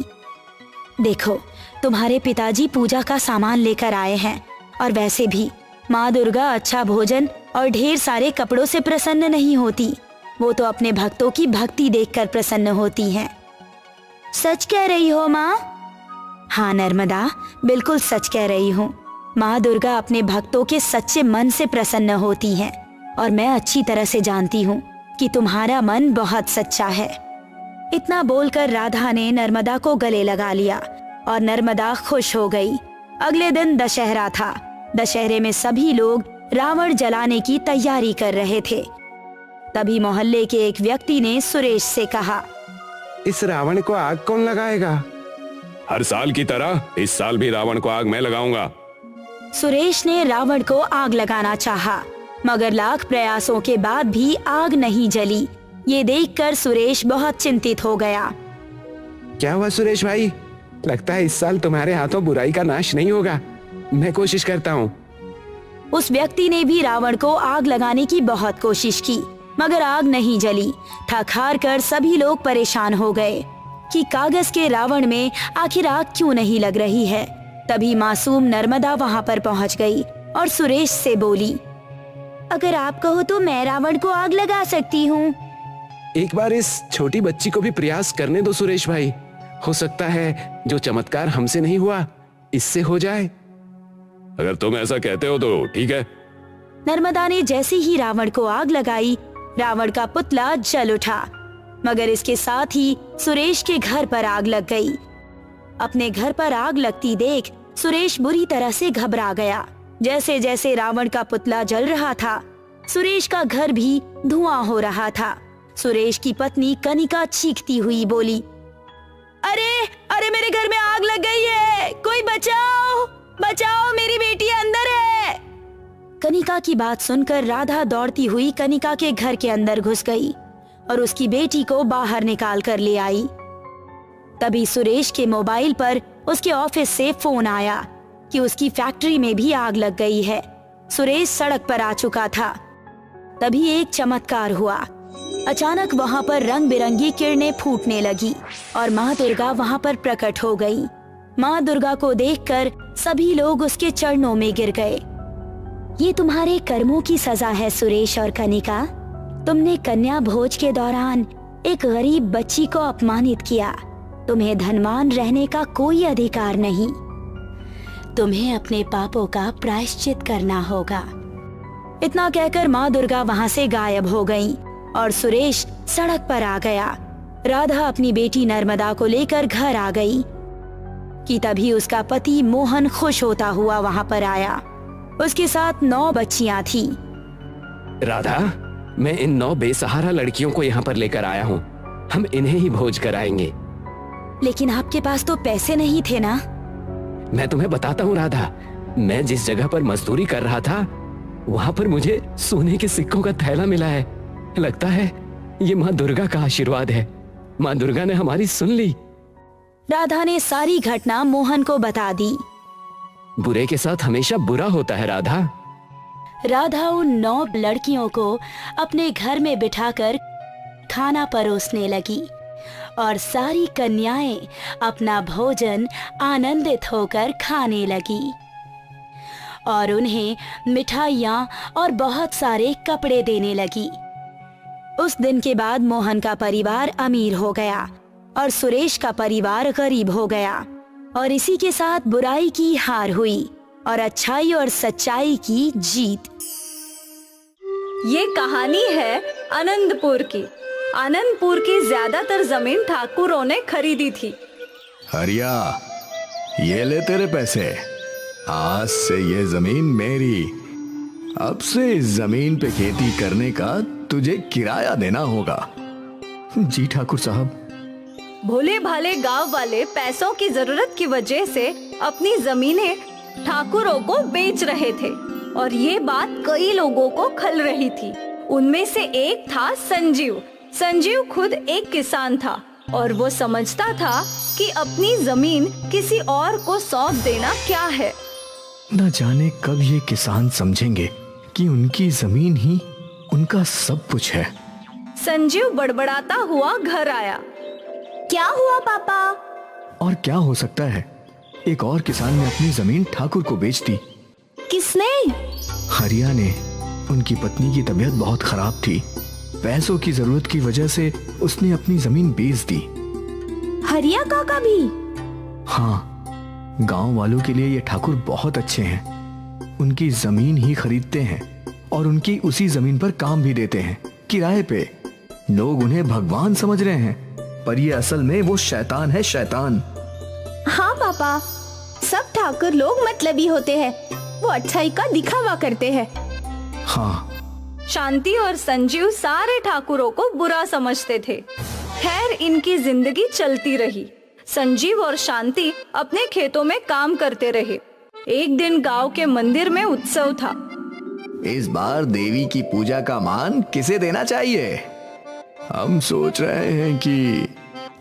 देखो तुम्हारे पिताजी पूजा का सामान लेकर आए हैं, और वैसे भी माँ दुर्गा अच्छा भोजन और ढेर सारे कपड़ों से प्रसन्न नहीं होती, वो तो अपने भक्तों की भक्ति देखकर प्रसन्न होती हैं। सच कह रही हो माँ? हाँ नर्मदा, बिल्कुल सच कह रही हूँ। माँ दुर्गा अपने भक्तों के सच्चे मन से प्रसन्न होती हैं, और मैं अच्छी तरह से जानती हूँ कि तुम्हारा मन बहुत सच्चा है। इतना बोलकर राधा ने नर्मदा को गले लगा लिया और नर्मदा खुश हो गई। अगले दिन दशहरा था। दशहरे में सभी लोग रावण जलाने की तैयारी कर रहे थे। तभी मोहल्ले के एक व्यक्ति ने सुरेश से कहा, इस रावण को आग कौन लगाएगा? हर साल की तरह इस साल भी रावण को आग मैं लगाऊंगा। सुरेश ने रावण को आग लगाना चाहा, मगर लाख प्रयासों के बाद भी आग नहीं जली। ये देखकर सुरेश बहुत चिंतित हो गया। क्या हुआ सुरेश भाई? लगता है इस साल तुम्हारे हाथों बुराई का नाश नहीं होगा। मैं कोशिश करता हूँ। उस व्यक्ति ने भी रावण को आग लगाने की बहुत कोशिश की, मगर आग नहीं जली। थक हार कर सभी लोग परेशान हो गए कि कागज के रावण में आखिर आग क्यों नहीं लग रही है। तभी मासूम नर्मदा वहाँ पर पहुँच गई और सुरेश से बोली, अगर आप कहो तो मैं रावण को आग लगा सकती हूँ। एक बार इस छोटी बच्ची को भी प्रयास करने दो सुरेश भाई, हो सकता है जो चमत्कार हमसे नहीं हुआ इससे हो जाए। अगर तुम ऐसा कहते हो तो ठीक है। नर्मदा ने जैसे ही रावण को आग लगाई, रावण का पुतला जल उठा, मगर इसके साथ ही सुरेश के घर पर आग लग गई। अपने घर पर आग लगती देख सुरेश बुरी तरह से घबरा गया। जैसे जैसे रावण का पुतला जल रहा था, सुरेश का घर भी धुआं हो रहा था। सुरेश की पत्नी कनिका चीखती हुई बोली, अरे अरे मेरे घर में आग लग गई है, कोई बचाओ बचाओ, मेरी बेटी अंदर है। कनिका की बात सुनकर राधा दौड़ती हुई कनिका के घर के अंदर घुस गई और उसकी बेटी को बाहर निकाल कर ले आई। तभी सुरेश के मोबाइल पर उसके ऑफिस से फोन आया कि उसकी फैक्ट्री में भी आग लग गई है। सुरेश सड़क पर आ चुका था। तभी एक चमत्कार हुआ। अचानक वहाँ पर रंग बिरंगी किरणें फूटने लगी और माँ दुर्गा वहाँ पर प्रकट हो गई। माँ दुर्गा को देखकर सभी लोग उसके चरणों में गिर गए। ये तुम्हारे कर्मों की सजा है सुरेश और कनिका। तुमने कन्या भोज के दौरान एक गरीब बच्ची को अपमानित किया। तुम्हें धनवान रहने का कोई अधिकार नहीं। तुम्हें अपने पापों का प्रायश्चित करना होगा। इतना कहकर माँ दुर्गा वहाँ से गायब हो गई और सुरेश सड़क पर आ गया। राधा अपनी बेटी नर्मदा को लेकर घर आ गई कि तभी उसका पति मोहन खुश होता हुआ वहाँ पर आया। उसके साथ 9 बच्चियां थी। राधा, मैं इन 9 बेसहारा लड़कियों को यहाँ पर लेकर आया हूँ। हम इन्हें ही भोज कराएंगे। लेकिन आपके पास तो पैसे नहीं थे ना? मैं तुम्हें बताता हूँ राधा, मैं जिस जगह पर मजदूरी कर रहा था वहाँ पर मुझे सोने के सिक्कों का थैला मिला है। लगता है ये माँ दुर्गा का आशीर्वाद है। माँ दुर्गा ने हमारी सुन ली। राधा ने सारी घटना मोहन को बता दी। बुरे के साथ हमेशा बुरा होता है राधा। राधा उन 9 लड़कियों को अपने घर में बिठाकर खाना परोसने लगी और सारी कन्याएं अपना भोजन आनंदित होकर खाने लगी और उन्हें मिठाइयाँ और बहुत सारे कपड़े देने लगी। उस दिन के बाद मोहन का परिवार अमीर हो गया और सुरेश का परिवार गरीब हो गया और इसी के साथ बुराई की हार हुई और अच्छाई और सच्चाई की जीत। ये कहानी है आनंदपुर की। आनंदपुर की ज्यादातर जमीन ठाकुरों ने खरीदी थी। हरिया, ये ले तेरे पैसे। आज से ये जमीन मेरी। अब से इस जमीन पे खेती करने का तुझे किराया देना होगा। जी ठाकुर साहब। भोले भाले गांव वाले पैसों की जरूरत की वजह से अपनी जमीनें ठाकुरों को बेच रहे थे और ये बात कई लोगों को खल रही थी। उनमें से एक था संजीव। संजीव खुद एक किसान था और वो समझता था कि अपनी जमीन किसी और को सौंप देना क्या है। न जाने कब ये किसान समझेंगे कि उनकी जमीन ही उनका सब कुछ है। संजीव बड़बड़ाता हुआ घर आया। क्या हुआ पापा? और क्या हो सकता है, एक और किसान ने अपनी जमीन ठाकुर को बेच दी। किसने? हरिया ने। उनकी पत्नी की तबीयत बहुत खराब थी। पैसों की जरूरत की वजह से उसने अपनी जमीन बेच दी। हरिया काका भी? हाँ, गांव वालों के लिए ये ठाकुर बहुत अच्छे हैं। उनकी जमीन ही खरीदते हैं और उनकी उसी जमीन पर काम भी देते हैं किराए पे। लोग उन्हें भगवान समझ रहे हैं, पर ये असल में वो शैतान है, शैतान। हाँ पापा, सब ठाकुर लोग मतलबी होते हैं। वो अच्छाई का दिखावा करते हैं। हाँ। शांति और संजीव सारे ठाकुरों को बुरा समझते थे। खैर, इनकी जिंदगी चलती रही। संजीव और शांति अपने खेतों में काम करते रहे। एक दिन गांव के मंदिर में उत्सव था। इस बार देवी की पूजा का मान किसे देना चाहिए? हम सोच रहे हैं कि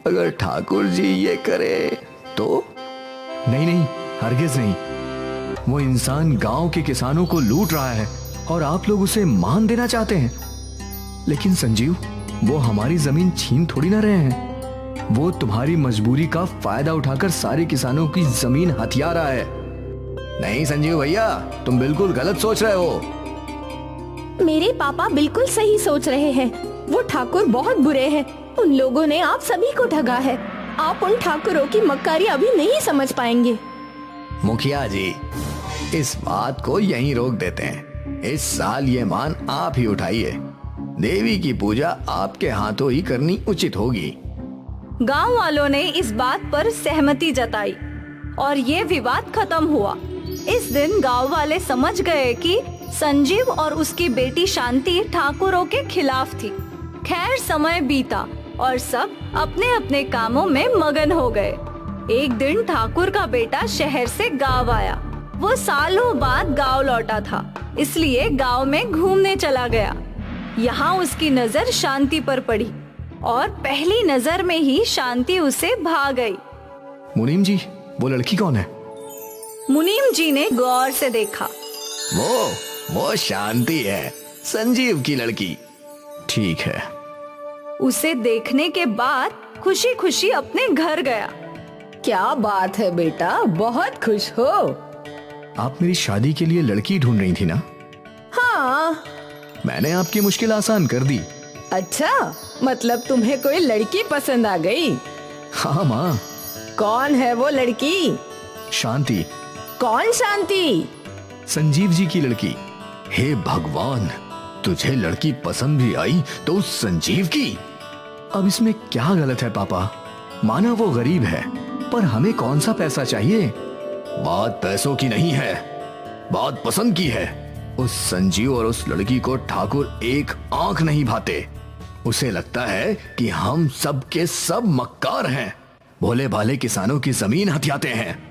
अगर ठाकुर जी ये करे तो। नहीं नहीं, हरगिज नहीं। वो इंसान गांव के किसानों को लूट रहा है और आप लोग उसे मान देना चाहते हैं। लेकिन संजीव, वो हमारी जमीन छीन थोड़ी ना रहे हैं। वो तुम्हारी मजबूरी का फायदा उठाकर सारे किसानों की जमीन हथिया रहा है। नहीं संजीव भैया, तुम बिल्कुल गलत सोच रहे हो। मेरे पापा बिल्कुल सही सोच रहे हैं। वो ठाकुर बहुत बुरे हैं। उन लोगों ने आप सभी को ठगा है। आप उन ठाकुरों की मक्कारी अभी नहीं समझ पाएंगे। मुखिया जी, इस बात को यहीं रोक देते हैं। इस साल ये मान आप ही उठाइए। देवी की पूजा आपके हाथों ही करनी उचित होगी। गांव वालों ने इस बात पर सहमति जताई और ये विवाद खत्म हुआ। इस दिन गांव वाले समझ गए कि संजीव और उसकी बेटी शांति ठाकुरों के खिलाफ थी। खैर, समय बीता और सब अपने अपने कामों में मगन हो गए। एक दिन ठाकुर का बेटा शहर से गांव आया। वो सालों बाद गांव लौटा था, इसलिए गांव में घूमने चला गया। यहाँ उसकी नजर शांति पर पड़ी और पहली नजर में ही शांति उसे भा गई। मुनीम जी, वो लड़की कौन है? मुनीम जी ने गौर से देखा। वो शांति है, संजीव की लड़की। ठीक है। उसे देखने के बाद खुशी खुशी अपने घर गया। क्या बात है बेटा, बहुत खुश हो? आप मेरी शादी के लिए लड़की ढूंढ रही थी ना? हाँ। मैंने आपकी मुश्किल आसान कर दी। अच्छा, मतलब तुम्हें कोई लड़की पसंद आ गई? हाँ माँ। कौन है वो लड़की? शांति। कौन शांति? संजीव जी की लड़की। हे भगवान, तुझे लड़की पसंद भी आई तो उस संजीव की। अब इसमें क्या गलत है पापा? माना वो गरीब है, पर हमें कौन सा पैसा चाहिए? बात पैसों की नहीं है, बात पसंद की है। उस संजीव और उस लड़की को ठाकुर एक आंख नहीं भाते। उसे लगता है कि हम सब के सब मक्कार हैं, भोले भाले किसानों की जमीन हथियाते हैं।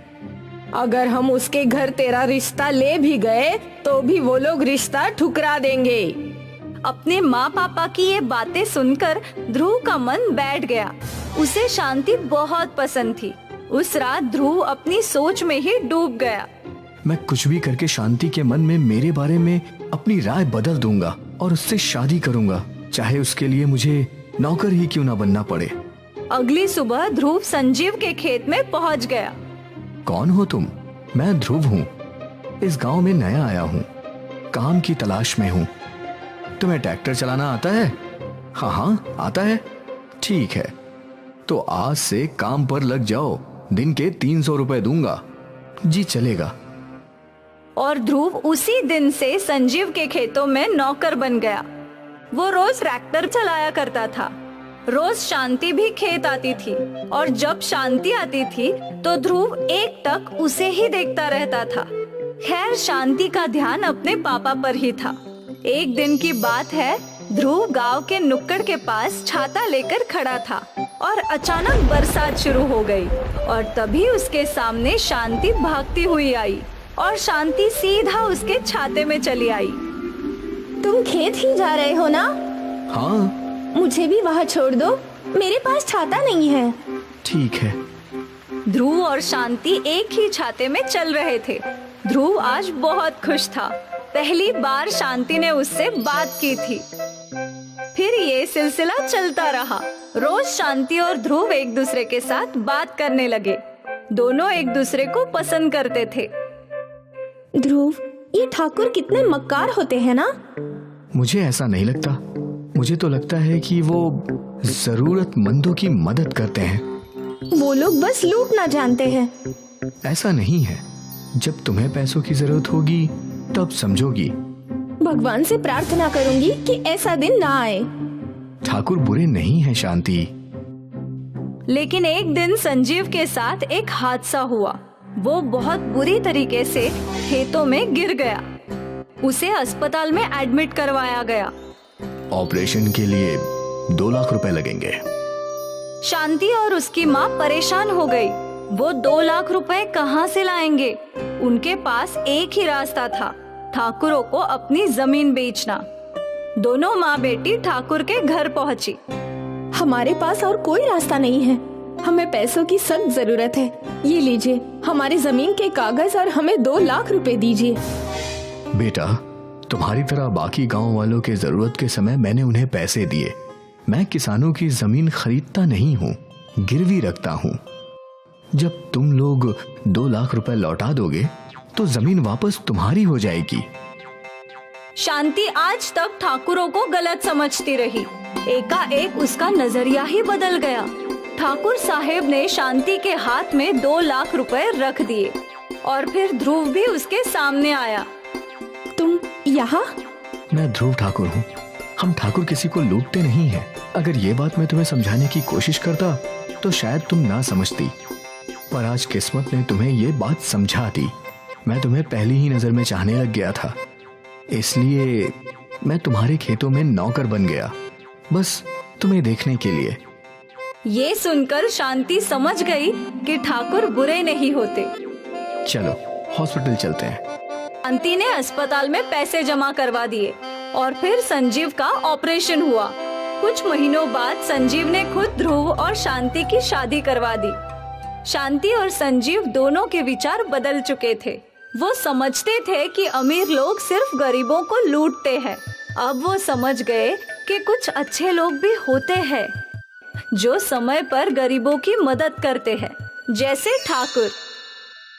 अगर हम उसके घर तेरा रिश्ता ले भी गए तो भी वो लोग रिश्ता ठुकरा देंगे। अपने माँ पापा की ये बातें सुनकर ध्रुव का मन बैठ गया। उसे शांति बहुत पसंद थी। उस रात ध्रुव अपनी सोच में ही डूब गया। मैं कुछ भी करके शांति के मन में मेरे बारे में अपनी राय बदल दूंगा और उससे शादी करूंगा, चाहे उसके लिए मुझे नौकर ही क्यों ना बनना पड़े। अगली सुबह ध्रुव संजीव के खेत में पहुंच गया। कौन हो तुम? मैं ध्रुव हूँ। इस गांव में नया आया हूँ, काम की तलाश में हूँ। तुम्हें ट्रैक्टर चलाना आता है? हाँ हाँ आता है। ठीक है, तो आज से काम पर लग जाओ। दिन के 300 रुपए दूंगा। जी चलेगा। और ध्रुव उसी दिन से संजीव के खेतों में नौकर बन गया। वो रोज ट्रैक्टर चलाया करता था। रोज शांति भी खेत आती थी और जब शांति आती थी तो ध्रुव एक टक उसे ही देखता रहता था। खैर, शांति का ध्यान अपने पापा पर ही था। एक दिन की बात है, ध्रुव गांव के नुक्कड़ के पास छाता लेकर खड़ा था और अचानक बरसात शुरू हो गई और तभी उसके सामने शांति भागती हुई आई और शांति सीधा उसके छाते में चली आई। तुम खेत ही जा रहे हो ना? हाँ। मुझे भी वहाँ छोड़ दो, मेरे पास छाता नहीं है। ठीक है। ध्रुव और शांति एक ही छाते में चल रहे थे। ध्रुव आज बहुत खुश था। पहली बार शांति ने उससे बात की थी। फिर ये सिलसिला चलता रहा। रोज शांति और ध्रुव एक दूसरे के साथ बात करने लगे। दोनों एक दूसरे को पसंद करते थे। ध्रुव, ये ठाकुर कितने मक्कार होते हैं ना? मुझे ऐसा नहीं लगता। मुझे तो लगता है कि वो जरूरतमंदों की मदद करते हैं। वो लोग बस लूटना जानते हैं। ऐसा नहीं है। जब तुम्हें पैसों की जरूरत होगी तब समझोगी। भगवान से प्रार्थना करूंगी कि ऐसा दिन ना आए। ठाकुर बुरे नहीं है शांति। लेकिन एक दिन संजीव के साथ एक हादसा हुआ। वो बहुत बुरी तरीके से खेतों में गिर गया। उसे अस्पताल में एडमिट करवाया गया। ऑपरेशन के लिए 2 लाख रुपए लगेंगे। शांति और उसकी माँ परेशान हो गई। वो 2 लाख रुपए कहाँ से लाएंगे? उनके पास एक ही रास्ता था, ठाकुरों को अपनी जमीन बेचना। दोनों माँ बेटी ठाकुर के घर पहुँची। हमारे पास और कोई रास्ता नहीं है। हमें पैसों की सख्त जरूरत है। ये लीजिए हमारी जमीन के कागज और हमें 2 लाख रुपए दीजिए। बेटा, तुम्हारी तरह बाकी गांव वालों के जरूरत के समय मैंने उन्हें पैसे दिए। मैं किसानों की जमीन खरीदता नहीं हूँ, गिरवी रखता हूँ। जब तुम लोग 2 लाख रुपए लौटा दोगे तो जमीन वापस तुम्हारी हो जाएगी। शांति आज तक ठाकुरों को गलत समझती रही। एकाएक उसका नजरिया ही बदल गया। ठाकुर साहेब ने शांति के हाथ में 2 लाख रुपए रख दिए और फिर ध्रुव भी उसके सामने आया। तुम यहाँ? मैं ध्रुव ठाकुर हूँ। हम ठाकुर किसी को लूटते नहीं हैं। अगर ये बात मैं तुम्हें समझाने की कोशिश करता तो शायद तुम ना समझती, पर आज किस्मत ने तुम्हें ये बात समझा दी। मैं तुम्हें पहली ही नजर में चाहने लग गया था, इसलिए मैं तुम्हारे खेतों में नौकर बन गया, बस तुम्हें देखने के लिए। ये सुनकर शांति समझ गई कि ठाकुर बुरे नहीं होते। चलो हॉस्पिटल चलते हैं। शांति ने अस्पताल में पैसे जमा करवा दिए और फिर संजीव का ऑपरेशन हुआ। कुछ महीनों बाद संजीव ने खुद ध्रुव और शांति की शादी करवा दी। शांति और संजीव दोनों के विचार बदल चुके थे। वो समझते थे कि अमीर लोग सिर्फ गरीबों को लूटते हैं। अब वो समझ गए कि कुछ अच्छे लोग भी होते हैं जो समय पर गरीबों की मदद करते हैं, जैसे ठाकुर।